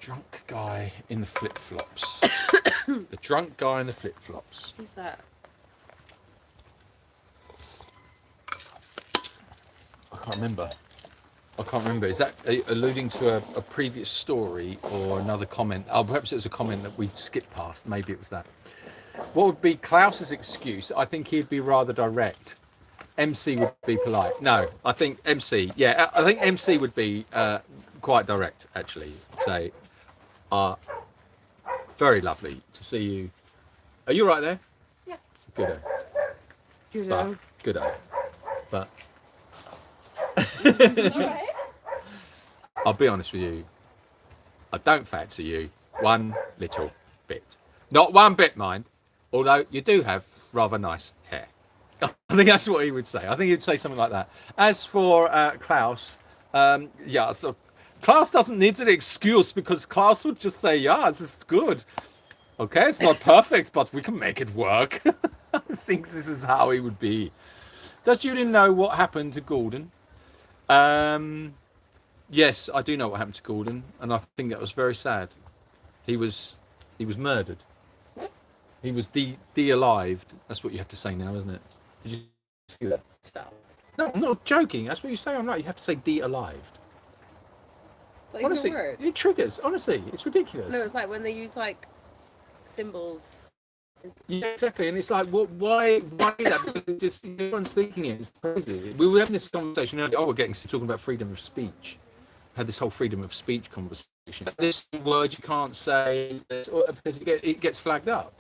Drunk guy in the flip-flops. The drunk guy in the flip-flops. Who's that? I can't remember. Is that alluding to a previous story or another comment? Oh, perhaps it was a comment that we skipped past. Maybe it was that. What would be Klaus's excuse? I think he'd be rather direct. MC would be polite. No, I think MC. Yeah, I think MC would be quite direct, actually. Say, very lovely to see you. Are you right there? Yeah. Good. Good. Good. But Alright. I'll be honest with you. I don't fancy you one little bit. Not one bit, mind. Although you do have rather nice hair. I think that's what he would say. I think he'd say something like that. As for Klaus, yeah, so Klaus doesn't need an excuse because Klaus would just say, yeah, this is good. Okay, it's not perfect, but we can make it work. I think this is how he would be. Does Julian know what happened to Gordon? Yes, I do know what happened to Gordon, and I think that was very sad. He was murdered. He was de-alived. That's what you have to say now, isn't it? Did you see that? Stop. No, I'm not joking. That's what you say. I'm right. You have to say de-alived. Like Honestly, a word. it triggers. Honestly, it's ridiculous. No, it's like when they use like symbols. Yeah, exactly. And it's like, well, why that? Because it just everyone's thinking it. It's crazy. We were having this conversation earlier. Oh, we're talking about freedom of speech. Had this whole freedom of speech conversation. This word you can't say because it gets flagged up.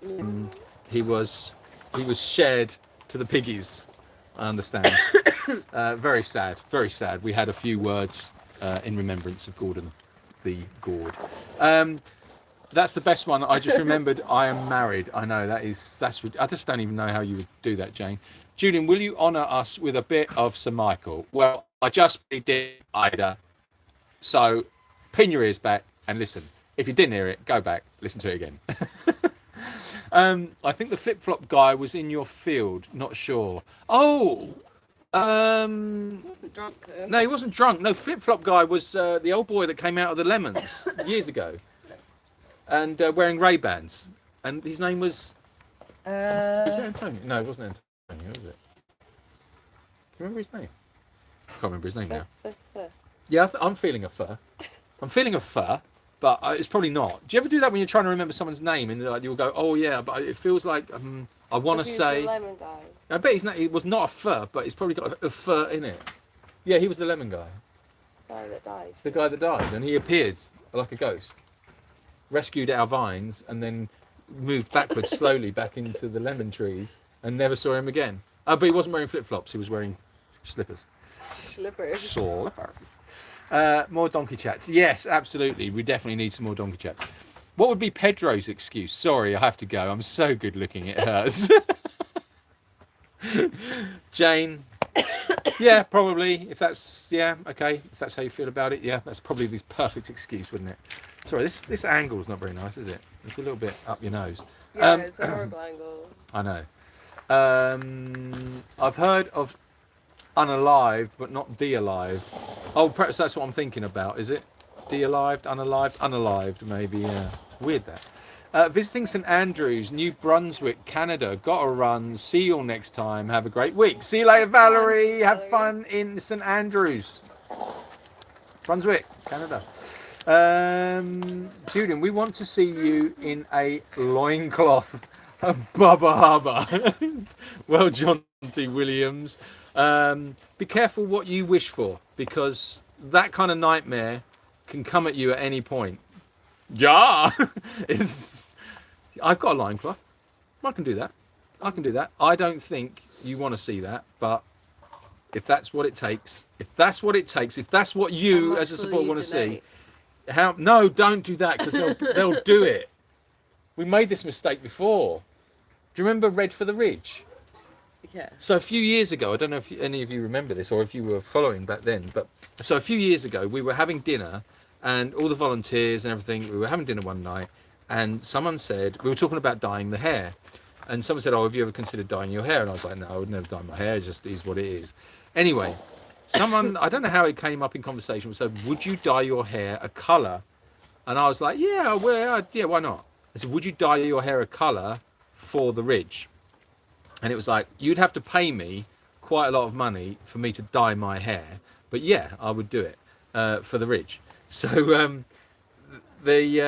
He was shared to the piggies. I understand. Very sad. Very sad. We had a few words in remembrance of Gordon the Gourd. That's the best one. I just remembered. I am married. I know that's. I just don't even know how you would do that, Jane. Julian, will you honour us with a bit of Sir Michael? Well, I just did Ida. So, pin your ears back and listen. If you didn't hear it, go back, listen to it again. I think the flip-flop guy was in your field. Not sure. Oh, He wasn't drunk though. no, he wasn't drunk. No, flip-flop guy was the old boy that came out of the Lemons years ago, and wearing Ray-Bans. And his name was it Antonio? No, it wasn't Antonio, was it? Do you remember his name? Can't remember his name now. Yeah, I'm feeling a fur. I'm feeling a fur, but it's probably not. Do you ever do that when you're trying to remember someone's name and like, you'll go, oh yeah, but it feels like I want to say. The lemon guy. I bet he was not a fur, but he's probably got a fur in it. Yeah, he was the lemon guy. Guy that died. The guy that died, and he appeared like a ghost, rescued our vines, and then moved backwards slowly back into the lemon trees, and never saw him again. Oh, but he wasn't wearing flip-flops. He was wearing slippers. Slippers. More donkey chats. Yes, absolutely. We definitely need some more donkey chats. What would be Pedro's excuse? Sorry, I have to go. I'm so good looking, it hurts. Jane. Yeah, probably. If that's okay. If that's how you feel about it, yeah, that's probably the perfect excuse, wouldn't it? Sorry, this angle's not very nice, is it? It's a little bit up your nose. Yeah, it's a horrible angle. I know. I've heard of unalived, but not de-alived. Oh, perhaps that's what I'm thinking about, is it? De-alived, unalived, unalived, maybe, yeah. Weird that. Visiting St Andrews, New Brunswick, Canada. Gotta run. See you all next time. Have a great week. See you later, Valerie. Have fun in St Andrews. Brunswick, Canada. Julian, we want to see you in a loincloth. Bubba hubba. Well, John T. Williams. Be careful what you wish for, because that kind of nightmare can come at you at any point. Yeah, I've got a loincloth. I can do that. I don't think you want to see that, but if that's what it takes, if that's what you as a supporter want to see, no, don't do that, because they'll do it. We made this mistake before. Do you remember Red for the Ridge? Yeah. So a few years ago, I don't know if any of you remember this or if you were following back then, but so a few years ago we were having dinner and all the volunteers and everything, we were having dinner one night and someone said, we were talking about dyeing the hair, and someone said, oh, have you ever considered dyeing your hair? And I was like, no, I would never dye my hair, it just is what it is. Anyway, someone, I don't know how it came up in conversation, said, would you dye your hair a colour? And I was like, yeah, well, yeah, why not? I said, would you dye your hair a colour for the Ridge? And it was like, you'd have to pay me quite a lot of money for me to dye my hair, but yeah, I would do it for the Ridge. So they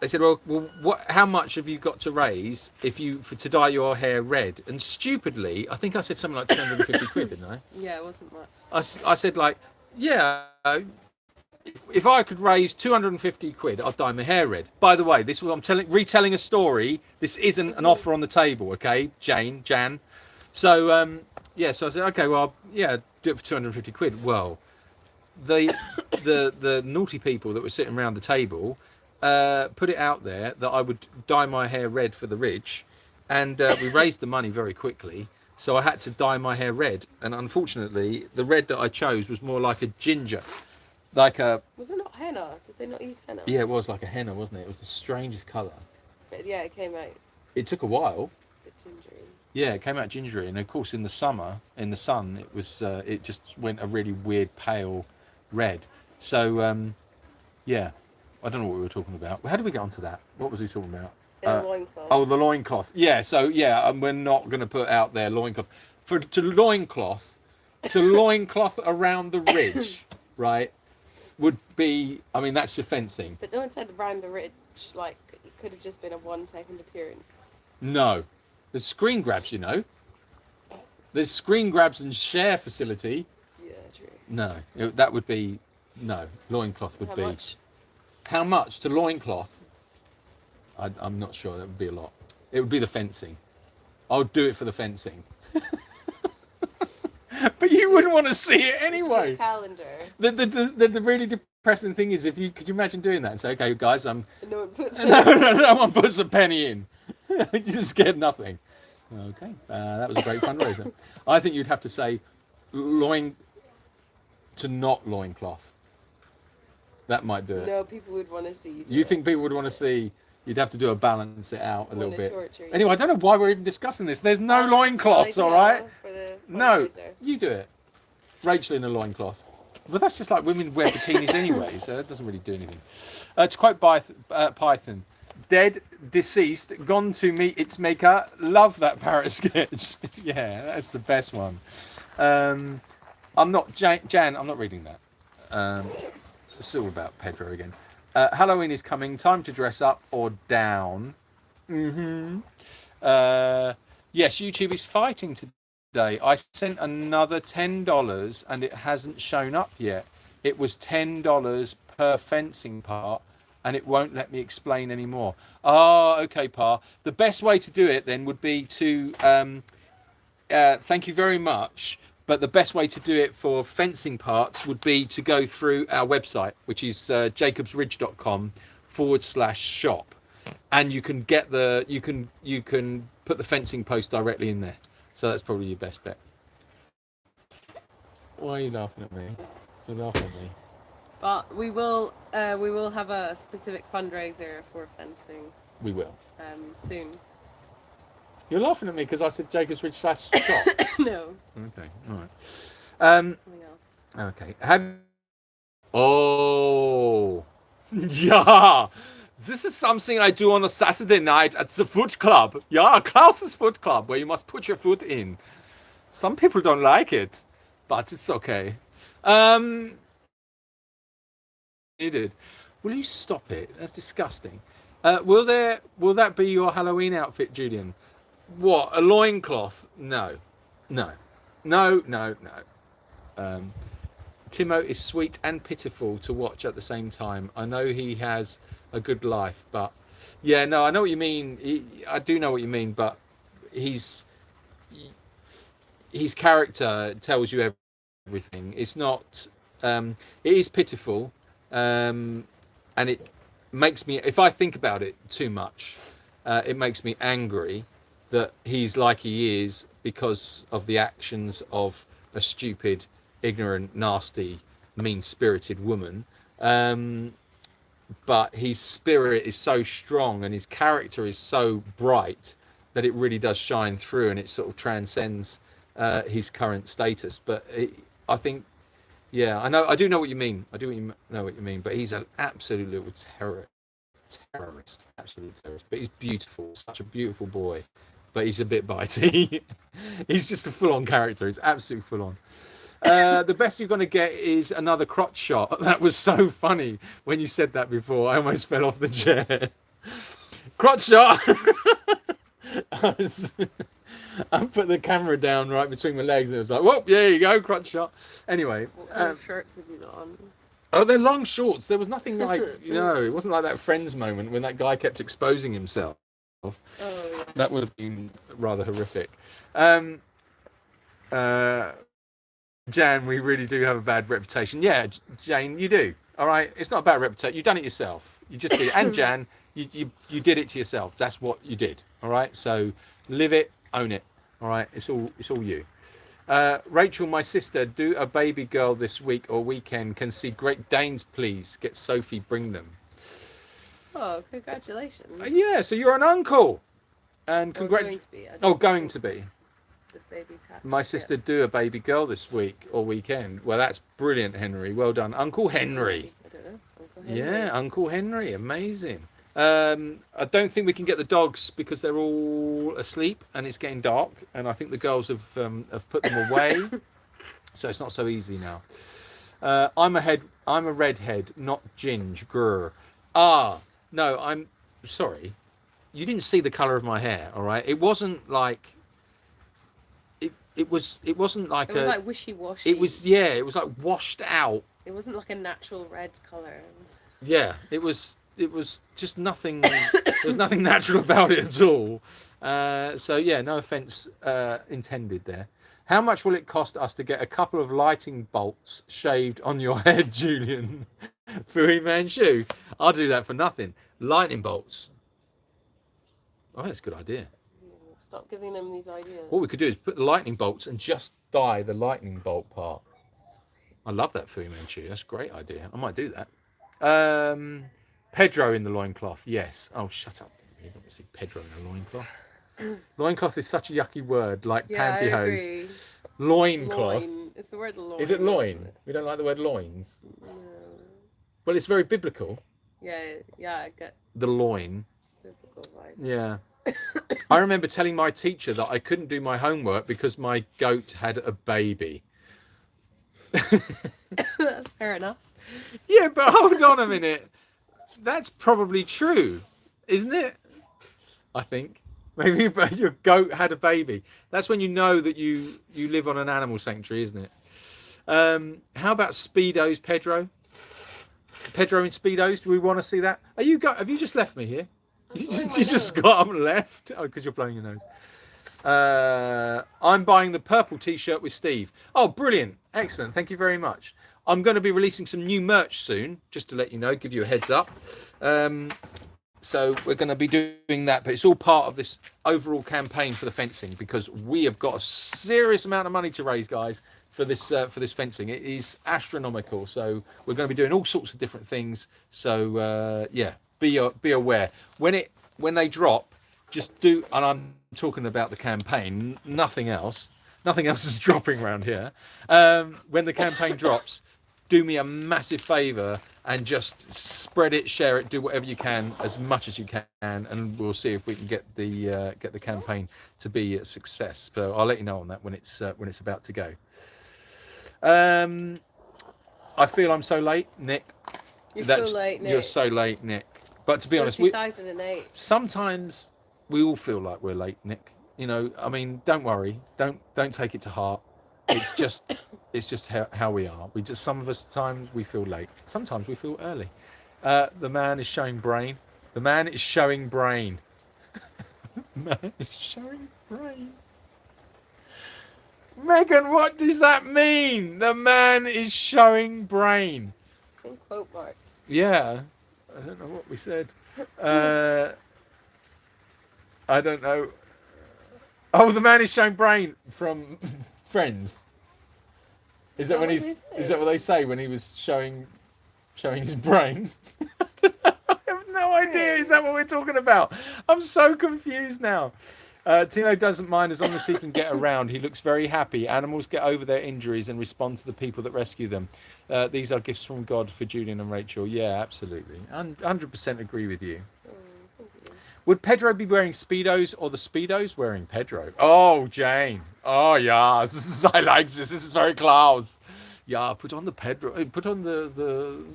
said, well, how much have you got to raise to dye your hair red? And stupidly, I think I said something like 250 quid, didn't I? Yeah, it wasn't much. I said like, yeah, if I could raise 250 quid, I'd dye my hair red. By the way, this was retelling a story. This isn't an offer on the table, okay, Jan. So yeah, so I said, okay, well, yeah, do it for 250 quid. Well, the naughty people that were sitting around the table put it out there that I would dye my hair red for the Ridge, and we raised the money very quickly. So I had to dye my hair red, and unfortunately, the red that I chose was more like a ginger. Was it not henna? Did they not use henna? Yeah, it was like a henna, wasn't it? It was the strangest colour. But yeah, it came out It took a while. a bit gingery. Yeah, it came out gingery, and of course in the summer, in the sun, it was it just went a really weird pale red. So yeah, I don't know what we were talking about. How did we get onto that? What was we talking about? Loincloth. Oh, the loincloth. Yeah, so yeah, and we're not going to put out there loincloth. To loincloth, to loincloth around the ridge, right, would be, I mean, that's your fencing. But no one said around the ridge, like, it could have just been a 1-second appearance. No. There's screen grabs, you know. There's screen grabs and share facility. Yeah, true. No. That would be, no. Loincloth would How be. much? How much to loincloth? I'm not sure. That would be a lot. It would be the fencing. I would do it for the fencing. But you wouldn't want to see it anyway. A calendar. The really depressing thing is, if you could you imagine doing that and say, okay, guys, No one puts no one puts a penny in. You just get nothing. Okay, that was a great fundraiser. I think you'd have to say not loincloth. That might do it. No, people would want to see you. You think people would want to see? You'd have to do a balance it out a little Wanna bit. torture you. Anyway, I don't know why we're even discussing this. There's no That's loincloths, the all idea right? for the No, fundraiser. you do it. Rachel in a loincloth. But that's just like women wear bikinis anyway, so that doesn't really do anything. To quote Python, dead, deceased, gone to meet its maker, love that parrot sketch. Yeah, that's the best one. I'm not, Jan, I'm not reading that. It's all about Pedro again. Halloween is coming, time to dress up or down. Yes, YouTube is fighting today. I sent another $10 and it hasn't shown up yet. It was $10 per fencing part and it won't let me explain anymore. Oh, okay, Pa. The best way to do it then would be to, thank you very much, but the best way to do it for fencing parts would be to go through our website, which is jacobsridge.com/shop. And you can get you can put the fencing post directly in there. So that's probably your best bet. Why are you laughing at me? You're laughing at me. But we will have a specific fundraiser for fencing We will. soon. You're laughing at me because I said jacobsridge/shop. No, Okay, all right. something else. Okay. Oh, yeah. This is something I do on a Saturday night at the foot club. Yeah, Klaus's foot club, where you must put your foot in. Some people don't like it, but it's okay. You did. Will you stop it? That's disgusting. Will that be your Halloween outfit, Julian? What, a loincloth? No. Timo is sweet and pitiful to watch at the same time. I know he has a good life, but yeah, no, I know what you mean. I do know what you mean, but his character tells you everything. It's not. It is pitiful, and it makes me. If I think about it too much, it makes me angry that he's like he is because of the actions of a stupid, ignorant, nasty, mean-spirited woman. But his spirit is so strong and his character is so bright that it really does shine through, and it sort of transcends his current status. But I think, yeah, I do know what you mean. I do know what you mean. But he's an absolute little terrorist, absolute terrorist. But he's beautiful, such a beautiful boy. But he's a bit bitey. He's just a full-on character. He's absolutely full-on. The best you're going to get is another crotch shot. That was so funny when you said that before. I almost fell off the chair. Crotch shot. I put the camera down right between my legs and it was like, whoop, there you go, crotch shot. Anyway. What kind of shirts have you got on? Oh, they're long shorts. There was nothing like, it wasn't like that Friends moment when that guy kept exposing himself. Oh, yeah. That would have been rather horrific. Jan, we really do have a bad reputation. Yeah, Jane, you do. All right, it's not a bad reputation. You've done it yourself. You just did it. And Jan, you did it to yourself. That's what you did. All right, so live it, own it. All right, it's all you. Rachel, my sister, do a baby girl this week or weekend. Can see Great Danes, please. Get Sophie, bring them. Oh, congratulations. Yeah, so you're an uncle. And Going congratulations. to be. Going to be. The baby's hatched. My sister do a baby girl this week or weekend. Well, that's brilliant, Henry. Well done, Uncle Henry. I don't know. Uncle Henry. Yeah, Uncle Henry. Amazing. I don't think we can get the dogs because they're all asleep and it's getting dark. And I think the girls have put them away. So it's not so easy now. I'm a redhead, not Ginge. Grr. No, I'm sorry. You didn't see the colour of my hair, all right? It wasn't like it wasn't like It was like wishy-washy. it was like washed out. It wasn't like a natural red colour. It was just nothing. There was nothing natural about it at all. So yeah, no offence intended there. How much will it cost us to get a couple of lighting bolts shaved on your head, Julian? Fui Manchu. I'll do that for nothing. Lightning bolts. Oh, that's a good idea. Stop giving them these ideas. What we could do is put the lightning bolts and just dye the lightning bolt part. I love that, Fu Manchu. That's a great idea. I might do that. Pedro in the loincloth. Yes. Oh, shut up. You don't see Pedro in a loincloth. Loincloth is such a yucky word, like pantyhose. I agree. Loincloth. Loin. It's the word loin. Is it loin? We don't like the word loins. No. Well, it's very biblical. Yeah, I get The loin. biblical vibes. Yeah. I remember telling my teacher that I couldn't do my homework because my goat had a baby. That's fair enough. Yeah, but hold on a minute. That's probably true, isn't it? I think. Maybe your goat had a baby. That's when you know that you live on an animal sanctuary, isn't it? How about Speedos, Pedro? Pedro in Speedos, do we want to see that? Have you just left me here? You just got up and left? Oh, because you're blowing your nose. I'm buying the purple t-shirt with Steve. Oh, brilliant. Excellent. Thank you very much. I'm going to be releasing some new merch soon, just to let you know, give you a heads up. So we're going to be doing that, but it's all part of this overall campaign for the fencing, because we have got a serious amount of money to raise, guys, for this fencing. It is astronomical. So we're going to be doing all sorts of different things. So yeah, be aware when they drop. Just do, and I'm talking about the campaign, nothing else. Nothing else is dropping around here. When the campaign drops, do me a massive favour and just spread it, share it, do whatever you can, as much as you can, and we'll see if we can get the campaign to be a success. So I'll let you know on that when it's about to go. I feel I'm so late, Nick. You're so late, Nick. You're so late, Nick. But to be honest, 2008. Sometimes we all feel like we're late, Nick. You know, I mean, don't worry, don't take it to heart. It's just how we are. Some of us times we feel late. Sometimes we feel early. The man is showing brain. The man is showing brain. Man is showing brain. Megan, what does that mean? The man is showing brain. It's in quote marks. Yeah, I don't know what we said. I don't know. Oh, the man is showing brain from Friends. Is that when he's? Is that what they say when he was showing his brain? I have no idea. Is that what we're talking about? I'm so confused now. Tino doesn't mind as long as he can get around. He looks very happy. Animals get over their injuries and respond to the people that rescue them. These are gifts from God for Julian and Rachel. Yeah, absolutely. 100% agree with you. Would Pedro be wearing Speedos or the Speedos wearing Pedro? Oh, Jane. Oh, yes. I like this. This is very close. Yeah, put on the Pedro. Put on the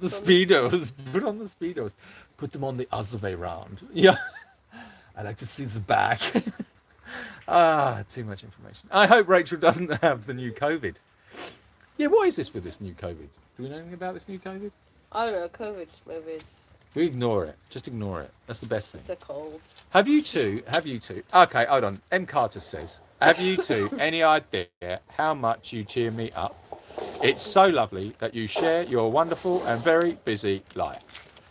Speedos. Put on the Speedos. Put them on the other way around. Yeah. I like to see the back. Too much information. I hope Rachel doesn't have the new COVID. Yeah, what is this with this new COVID? Do we know anything about this new COVID? I don't know. COVID's COVID. We ignore it. Just ignore it. That's the best thing. It's a cold. Have you two? Okay, hold on. M. Carter says, have you two any idea how much you cheer me up? It's so lovely that you share your wonderful and very busy life.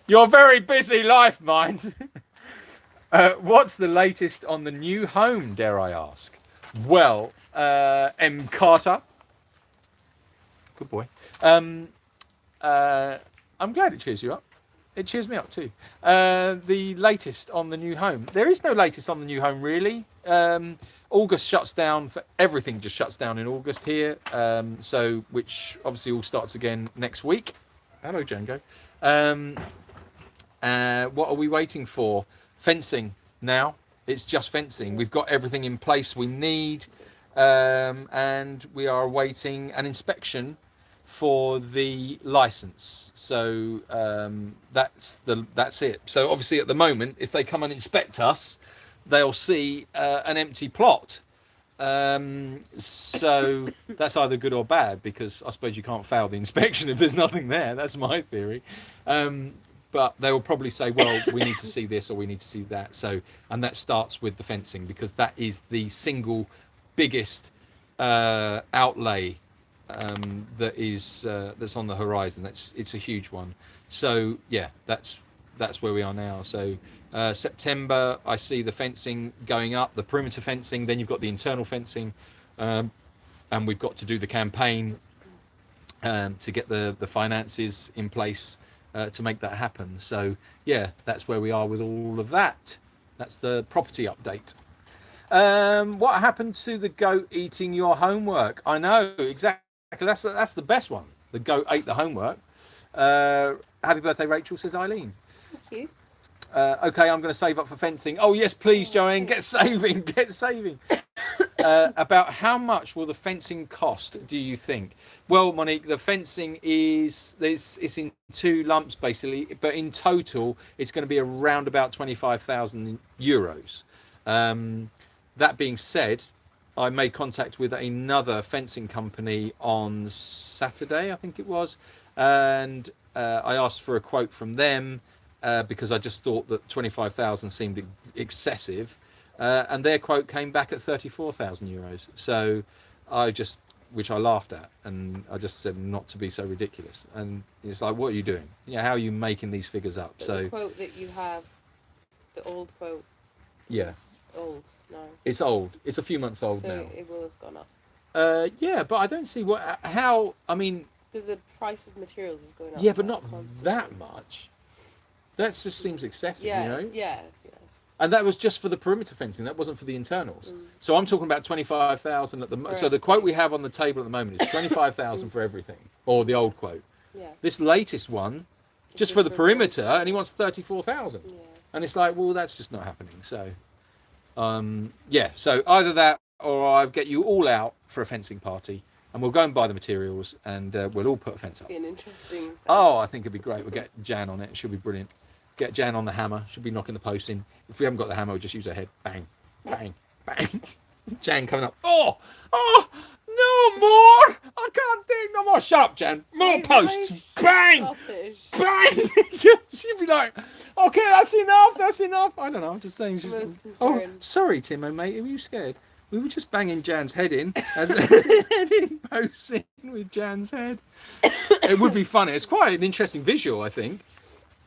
Your very busy life, mind. What's the latest on the new home, dare I ask? Well, M. Carter. Good boy. I'm glad it cheers you up. It cheers me up too. The latest on the new home. There is no latest on the new home, really. August shuts down for everything. Just shuts down in August here. So, which obviously all starts again next week. Hello, Django. What are we waiting for? Fencing now. It's just fencing. We've got everything in place we need. and we are awaiting an inspection for the license. So that's it. So obviously at the moment, if they come and inspect us, they'll see an empty plot. So that's either good or bad, because I suppose you can't fail the inspection if there's nothing there. That's my theory. But they will probably say, well, we need to see this or we need to see that. So, and that starts with the fencing, because that is the single biggest outlay that's on the horizon. It's a huge one. So yeah, that's where we are now. So September, I see the fencing going up, the perimeter fencing. Then you've got the internal fencing, and we've got to do the campaign to get the finances in place to make that happen. So yeah, that's where we are with all of that. That's the property update. What happened to the goat eating your homework? I know, exactly. That's the best one. The goat ate the homework. Happy birthday, Rachel, says Eileen. Thank you. Okay, I'm going to save up for fencing. Oh yes, please, Joanne, get saving. About how much will the fencing cost, do you think? Well, Monique, the fencing it's in two lumps basically, but in total it's going to be around about 25,000 euros. That being said, I made contact with another fencing company on Saturday, I think it was, and I asked for a quote from them because I just thought that 25,000 seemed excessive, and their quote came back at 34,000 euros. So which I laughed at, and I just said not to be so ridiculous. And it's like, what are you doing? Yeah, how are you making these figures up? But so the quote that you have, the old quote, yeah, is old now. it's old. It's a few months old So now. it will have gone up. Yeah, but I don't see how. I mean, Because the price of materials is going up. yeah, but not constantly. that much. That just seems excessive, Yeah, you know. yeah. And that was just for the perimeter fencing. That wasn't for the internals. So I'm talking about 25,000 at the. For So the quote we have on the table at the moment is 25,000 for everything, or the old quote. Yeah. This latest one, just for the perimeter, and he wants 34,000. Yeah. And it's like, well, that's just not happening. So, yeah. So either that, or I'll get you all out for a fencing party, and we'll go and buy the materials, and we'll all put a fence up. Be an interesting. Oh, I think it'd be great. We'll get Jan on it. It should be brilliant. Get Jan on the hammer. She'll be knocking the posts in. If we haven't got the hammer, we'll just use her head. Bang, bang, bang. Jan coming up. Oh, no more. I can't take no more. Shut up, Jan. More posts. Bang, Scottish. bang. She'd be like, okay, that's enough. That's enough. I don't know. I'm just saying. The most Oh, concerned. sorry, Timo, mate. Were you scared? We were just banging Jan's head in, as head in posting with Jan's head. It would be funny. It's quite an interesting visual, I think.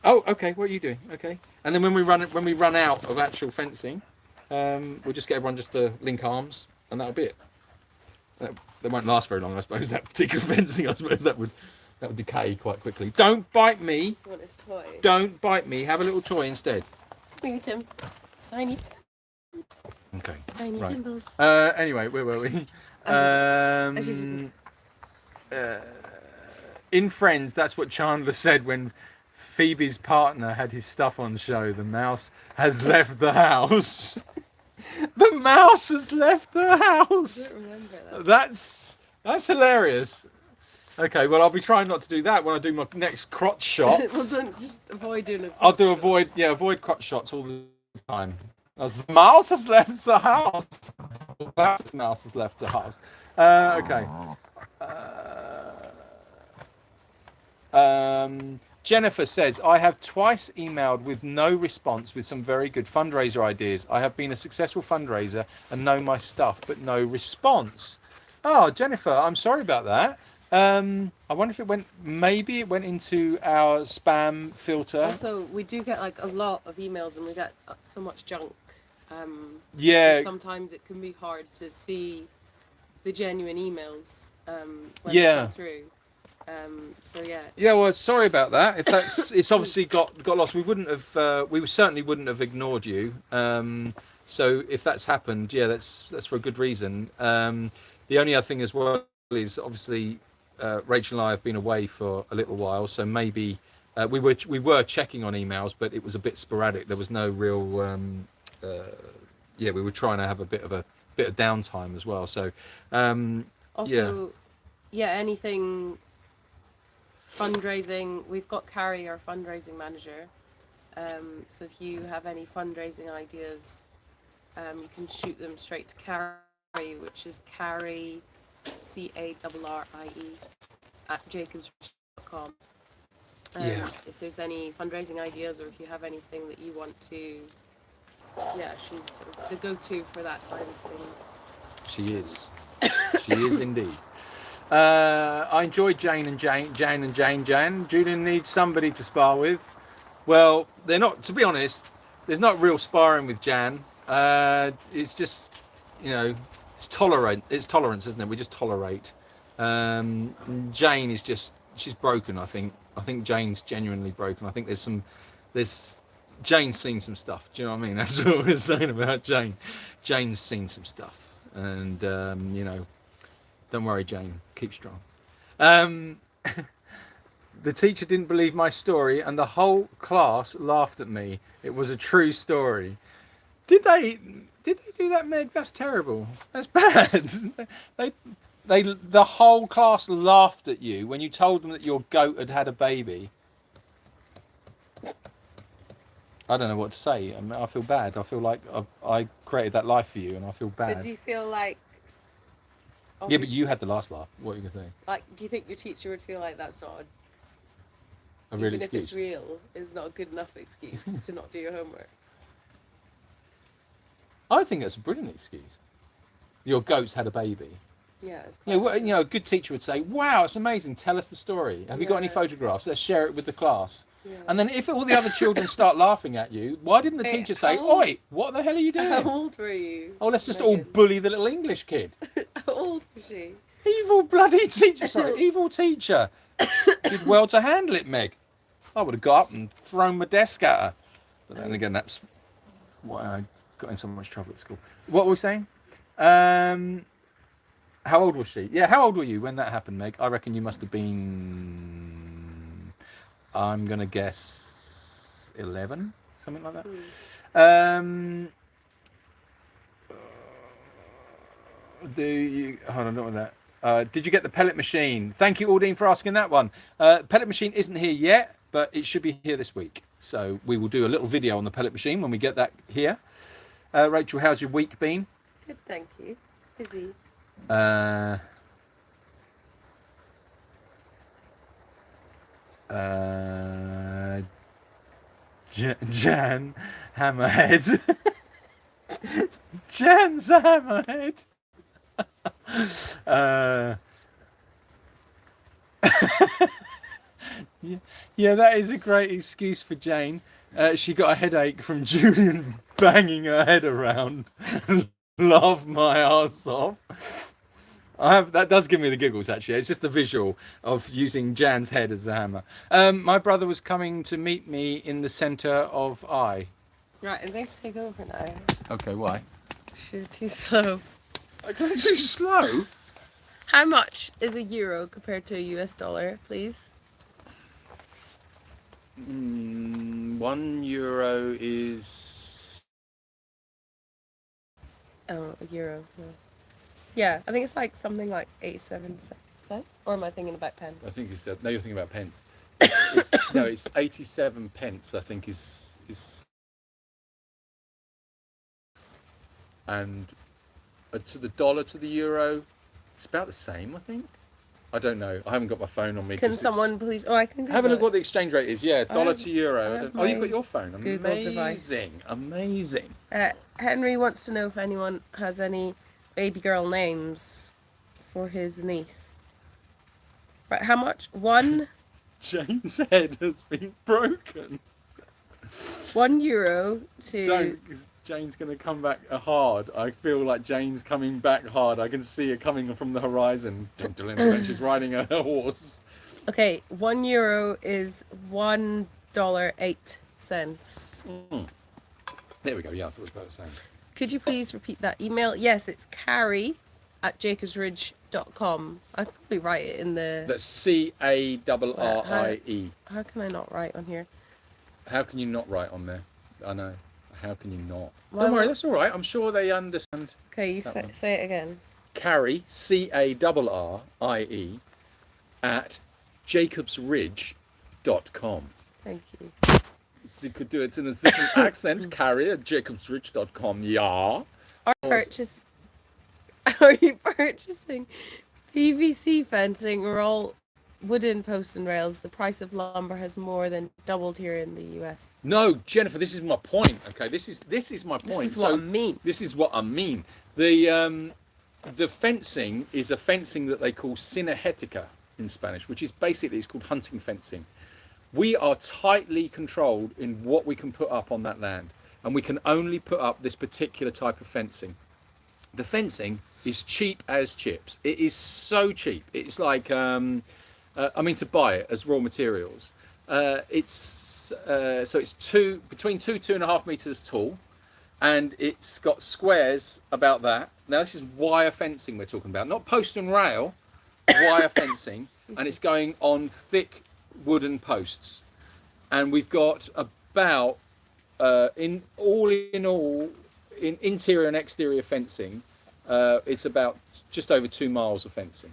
Oh, okay. What are you doing? Okay. And then when we run out of actual fencing, we'll just get everyone just to link arms, and that'll be it. That won't last very long, I suppose. That particular fencing, I suppose that would decay quite quickly. Don't bite me. This one is toy. Don't bite me. Have a little toy instead. Bring it, Tim. Tiny. Okay. Tiny Right. Timbals. Anyway, where were we? As usual. In Friends, that's what Chandler said when Phoebe's partner had his stuff on show. The mouse has left the house. The mouse has left the I house. don't remember that. That's hilarious. Okay, well, I'll be trying not to do that when I do my next crotch shot. Well, don't just avoid doing it. I'll do avoid crotch shots all the time. As the mouse has left the house. The mouse has left the house. Okay. Jennifer says, I have twice emailed with no response with some very good fundraiser ideas. I have been a successful fundraiser and know my stuff, but no response. Oh, Jennifer, I'm sorry about that. I wonder if it went into our spam filter. Also, we do get like a lot of emails, and we get so much junk. Yeah. Sometimes it can be hard to see the genuine emails when they Yeah. come through. So yeah. Yeah, well, sorry about that. If it's obviously got lost. We certainly wouldn't have ignored you. So if that's happened, yeah, that's for a good reason. The only other thing as well is obviously Rachel and I have been away for a little while, so maybe we were checking on emails, but it was a bit sporadic. There was no real. We were trying to have a bit of a bit of downtime as well. So Also, yeah, anything fundraising. We've got Carrie, our fundraising manager. So if you have any fundraising ideas, you can shoot them straight to Carrie, which is Carrie, Carrie, at jacobsridge.com. Yeah. If there's any fundraising ideas, or if you have anything that you want to, she's sort of the go-to for that side of things. She is. She is indeed. I enjoy Jane. Julian needs somebody to spar with. Well, they're not, to be honest, there's not real sparring with Jan. It's just, it's tolerance, isn't it? We just tolerate. Jane is just, she's broken, I think. I think Jane's genuinely broken. I think Jane's seen some stuff. Do you know what I mean? That's what we're saying about Jane. Jane's seen some stuff. And, don't worry, Jane. Keep strong. The teacher didn't believe my story and the whole class laughed at me. It was a true story. Did they do that, Meg? That's terrible. That's bad. The whole class laughed at you when you told them that your goat had had a baby. I don't know what to say. I mean, I feel bad. I feel like I created that life for you, and I feel bad. But do you feel like? Yeah, but you had the last laugh. What are you gonna say? Like, do you think your teacher would feel like that's not A real even excuse? if it's real, it's not a good enough excuse to not do your homework? I think that's a brilliant excuse. Your goat's had a baby. Yeah, it's Yeah, well, a good teacher would say, "Wow, it's amazing. Tell us the story. Have you got any Yeah. photographs? Let's share it with the class." Yeah. And then if all the other children start laughing at you, why didn't the Hey, teacher say, how old- "Oi, what the hell are you How doing? old were you? Oh, let's just all Megan? bully the little English kid." How old was she? Evil bloody teacher. Sorry, evil teacher. Did well to handle it, Meg. I would have got up and thrown my desk at her. But then again, that's why I got in so much trouble at school. What were we saying? How old was she? Yeah, how old were you when that happened, Meg? I reckon you must have been, I'm going to guess 11, something like that. Hold on, not with that. Did you get the pellet machine? Thank you, Aldine, for asking that one. Pellet machine isn't here yet, but it should be here this week. So we will do a little video on the pellet machine when we get that here. Rachel, how's your week been? Good, thank you. Busy. Jan Hammerhead. Jan's a hammerhead. Yeah, that is a great excuse for Jane. She got a headache from Julian banging her head around. Laugh my ass off. That does give me the giggles, actually. It's just the visual of using Jan's head as a hammer. My brother was coming to meet me in the centre of I. Right, I'm going to take over now. Okay, why? You're too slow. I'm too slow. How much is a euro compared to a US dollar, please? €1 is... Oh, a euro. Yeah, I think it's like something like 87 cents. Or am I thinking about pence? I think it's... No, you're thinking about pence. No, it's 87 pence, I think, is... And to the dollar to the euro, it's about the same, I think. I don't know. I haven't got my phone on me. Can someone please... Oh, I can Have a look Google what the exchange rate is. Yeah, dollar to euro. have Oh, you've my got your phone. Google device. Amazing. Henry wants to know if anyone has any baby girl names for his niece. Right, how much? Jane's head has been broken. €1 to... Don't, 'cause Jane's going to come back hard. I feel like Jane's coming back hard. I can see her coming from the horizon. When she's riding her horse. Okay, €1 is $1.08. There we go. Yeah, I thought it was about the same. Could you please repeat that email? Yes, it's Carrie at jacobsridge.com. I could probably write it in the... That's CARRIE. How can I not write on here? How can you not write on there? I know. how can you not? Why Don't worry, would- that's all right. I'm sure they understand. Okay, you That one. say it again. Carrie, CARRIE, at jacobsridge.com. Thank you. So you could do it in a different accent. Carrie at jacobsridge.com. Yeah. Are you purchasing PVC fencing or all wooden posts and rails? The price of lumber has more than doubled here in the US. No, Jennifer, this is my point. Okay, this is my point. This is what I mean. This is what I mean. The fencing is a fencing that they call cinegética in Spanish, which is basically it's called hunting fencing. We are tightly controlled in what we can put up on that land, and we can only put up this particular type of fencing. The fencing is cheap as chips. It is so cheap. It's like to buy it as raw materials. It's between 2.5 meters tall, and it's got squares about that. Now this is wire fencing we're talking about, not post and rail, wire fencing, and it's going on thick wooden posts. And we've got about in interior and exterior fencing, it's about just over 2 miles of fencing.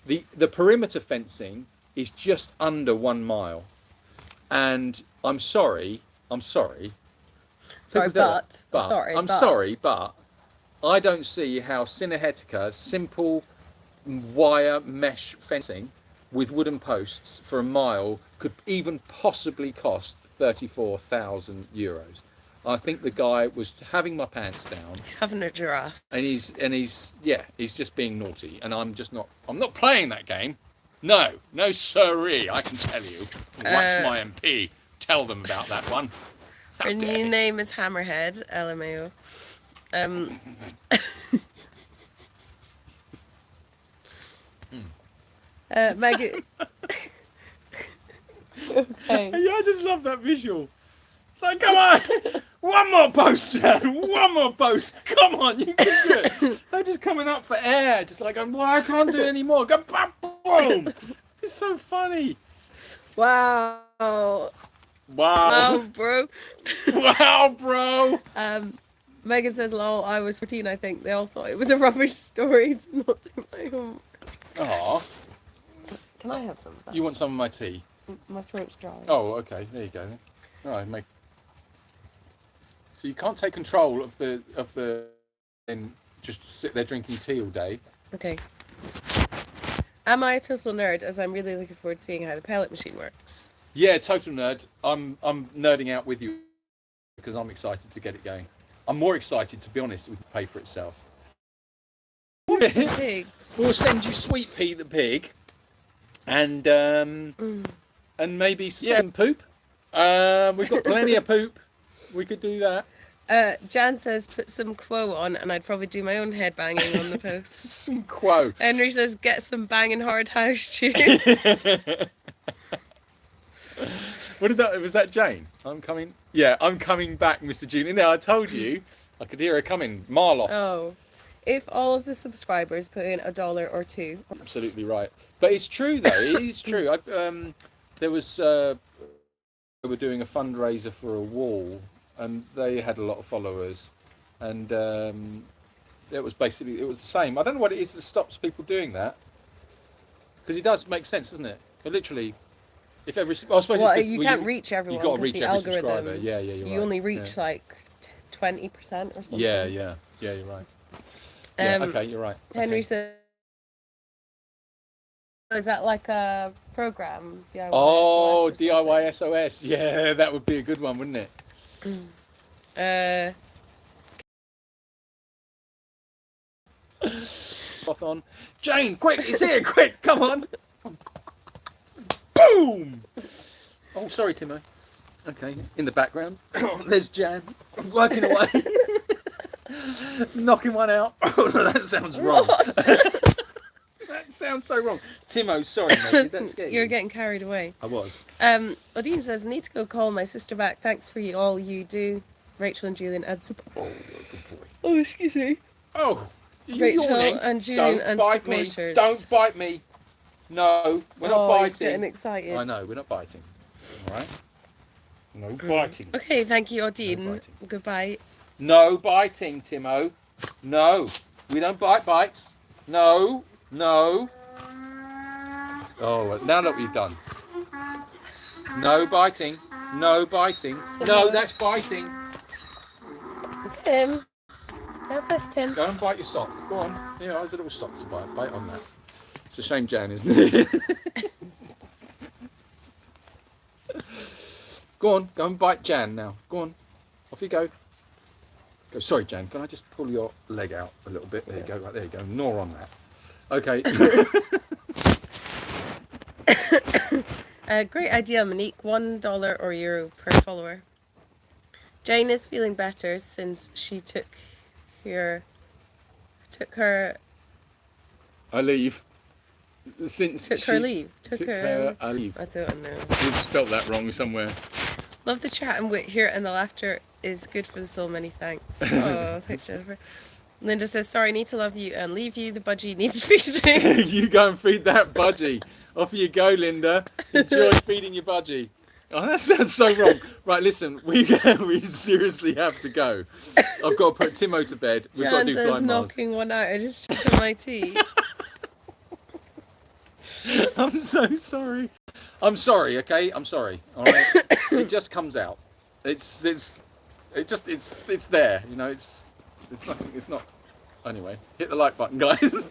The perimeter fencing is just under 1 mile, and I'm sorry. I'm sorry, but I don't see how cinegética, simple wire mesh fencing with wooden posts for 1 mile, could even possibly cost 34,000 euros. I think the guy was having my pants down. He's having a giraffe. And he's just being naughty, and I'm not playing that game. No siree, I can tell you. Whack my MP. Tell them about that one. How Her dare new he. name is Hammerhead, LMAO. Megan. Okay. Yeah, I just love that visual. Like, come on, one more post, Jan. One more post. Come on, you can do it. They're just coming up for air, just like, well, I can't do it anymore. Go, boom. It's so funny. Wow. Wow. Wow, bro. Wow, bro. Megan says, lol, I was 14, I think. They all thought it was a rubbish story to not do my homework. Aw, Can I have some of that? you want some of my tea? My throat's dry. Oh, okay. There you go. All right, So you can't take control of the and just sit there drinking tea all day. Okay. Am I a total nerd, as I'm really looking forward to seeing how the pellet machine works? Yeah, total nerd. I'm nerding out with you because I'm excited to get it going. I'm more excited, to be honest, with the pay for itself. Some pigs. We'll send you Sweet Pea the pig, and maybe some poop. We've got plenty of poop. We could do that. Jan says, put some quo on, and I'd probably do my own head banging on the posts. Some quo. Henry says, get some banging hard house tunes. Was that Jane? I'm coming. Yeah, I'm coming back, Mr. Julian. Now I told you, I could hear her coming. Mile off. Oh. If all of the subscribers put in $1 or $2. Absolutely right. But it's true though. It is true. There was they were doing a fundraiser for a wall, and they had a lot of followers, and it was the same. I don't know what it is that stops people doing that, because it does make sense, doesn't it? But literally, if every I suppose Well, it's 'cause you can't reach everyone. You got to 'cause reach the every algorithms, subscriber. Yeah, you're you right. only reach Yeah. like 20% or something. Yeah, you're right. Yeah, okay, you're right. Henry Okay. says, is that like a program? DIY Oh, SOS or DIY SOS. Yeah, that would be a good one, wouldn't it? something? Cloth on. Jane, quick, it's here, quick, come on. Boom! Oh, sorry, Timo. Okay, in the background, there's Jan, working away. Knocking one out. Oh, that sounds wrong. That sounds so wrong. Timo, sorry, mate. Did that scare you? You're getting carried away. I was. Odine says, need to go call my sister back. Thanks for all you do. Rachel and Julian add support. Oh, you're a good boy. Oh, excuse me. Oh, are you Rachel yawning? and Julian Don't and bite me. supporters. Don't bite me. No, we're not He's biting. getting excited. I know, we're not biting. All right. No biting. Okay, thank you, Odin. No biting. Goodbye. No biting, Timo. No. We don't bite bites. No. No. Oh, now look what you've done. No biting. No biting. No, that's biting. Tim. Go first, Tim. Go and bite your sock. Go on. Here, there's a little sock to bite. Bite on that. It's a shame, Jan, isn't it? Go on. Go and bite Jan now. Go on. Off you go. Go. Sorry, Jan. Can I just pull your leg out a little bit? There you go. Right, there you go. Gnaw on that. Okay. Great idea, Monique. $1 or euro per follower. Jane is feeling better since she took her. I leave. Since Took her leave. Took her. I leave. I don't know. You've spelt that wrong somewhere. Love the chat and wit here, and the laughter is good for the soul. Many thanks. Oh, thanks, Jennifer. Linda says, sorry, need to love you and leave you. The budgie needs feeding. You go and feed that budgie. Off you go, Linda. Enjoy feeding your budgie. Oh, that sounds so wrong. Right, listen, we seriously have to go. I've got to put Timo to bed. We've got to do Jan fly says, miles. knocking one out. I just shut my tea. I'm so sorry. I'm sorry, okay? I'm sorry. All right. It just comes out. It's there. You know, it's nothing. It's not. Anyway, hit the like button, guys.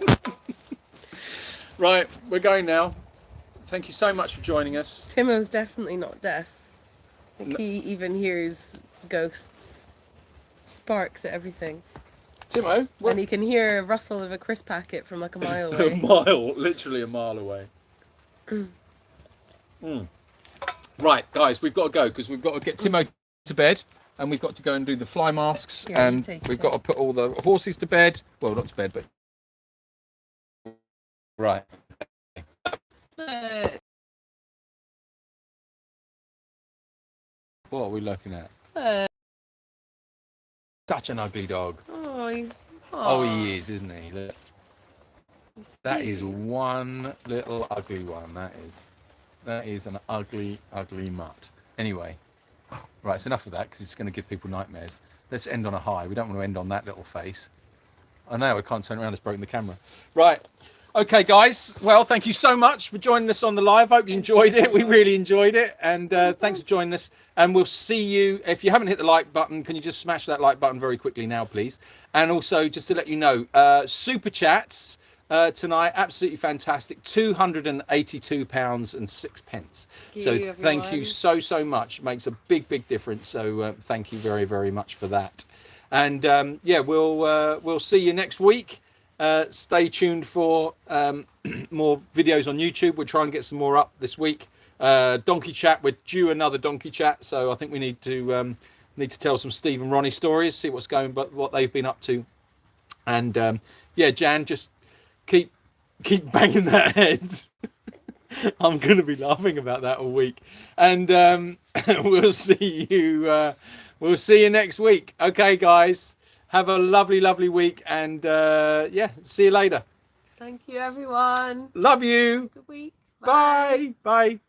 Right, we're going now. Thank you so much for joining us. Timo's definitely not deaf. I think he even hears ghosts, sparks at everything. Timo, And he can hear a rustle of a crisp packet from like a mile a away. mile, literally a mile away. Right, guys, we've got to go because we've got to get Timo to bed, and we've got to go and do the fly masks, Here, you and take we've it. got to put all the horses to bed. Well, not to bed, but right. What are we looking at? Such an ugly dog. Oh, he's. Oh, he is, isn't he? Look. That is one little ugly one. That is an ugly, ugly mutt. Anyway, right, it's enough of that because it's going to give people nightmares. Let's end on a high. We don't want to end on that little face. I know I can't turn around. It's broken the camera. Right. Okay, guys. Well, thank you so much for joining us on the live. Hope you enjoyed it. We really enjoyed it. And thanks for joining us. And we'll see you. If you haven't hit the like button, can you just smash that like button very quickly now, please? And also, just to let you know, super chats tonight, absolutely fantastic. £282.06. So thank you so much. Makes a big difference. So thank you very, very much for that. And yeah, we'll see you next week. Stay tuned for more videos on YouTube. We'll try and get some more up this week. Donkey chat, we're due another donkey chat, so I think we need to tell some Steve and Ronnie stories, see what's going, but what they've been up to. And yeah, Jan, just keep banging that head. I'm gonna be laughing about that all week. And we'll see you next week. Okay, guys. Have a lovely week, and yeah, see you later. Thank you, everyone. Love you. Good week. Bye. Bye.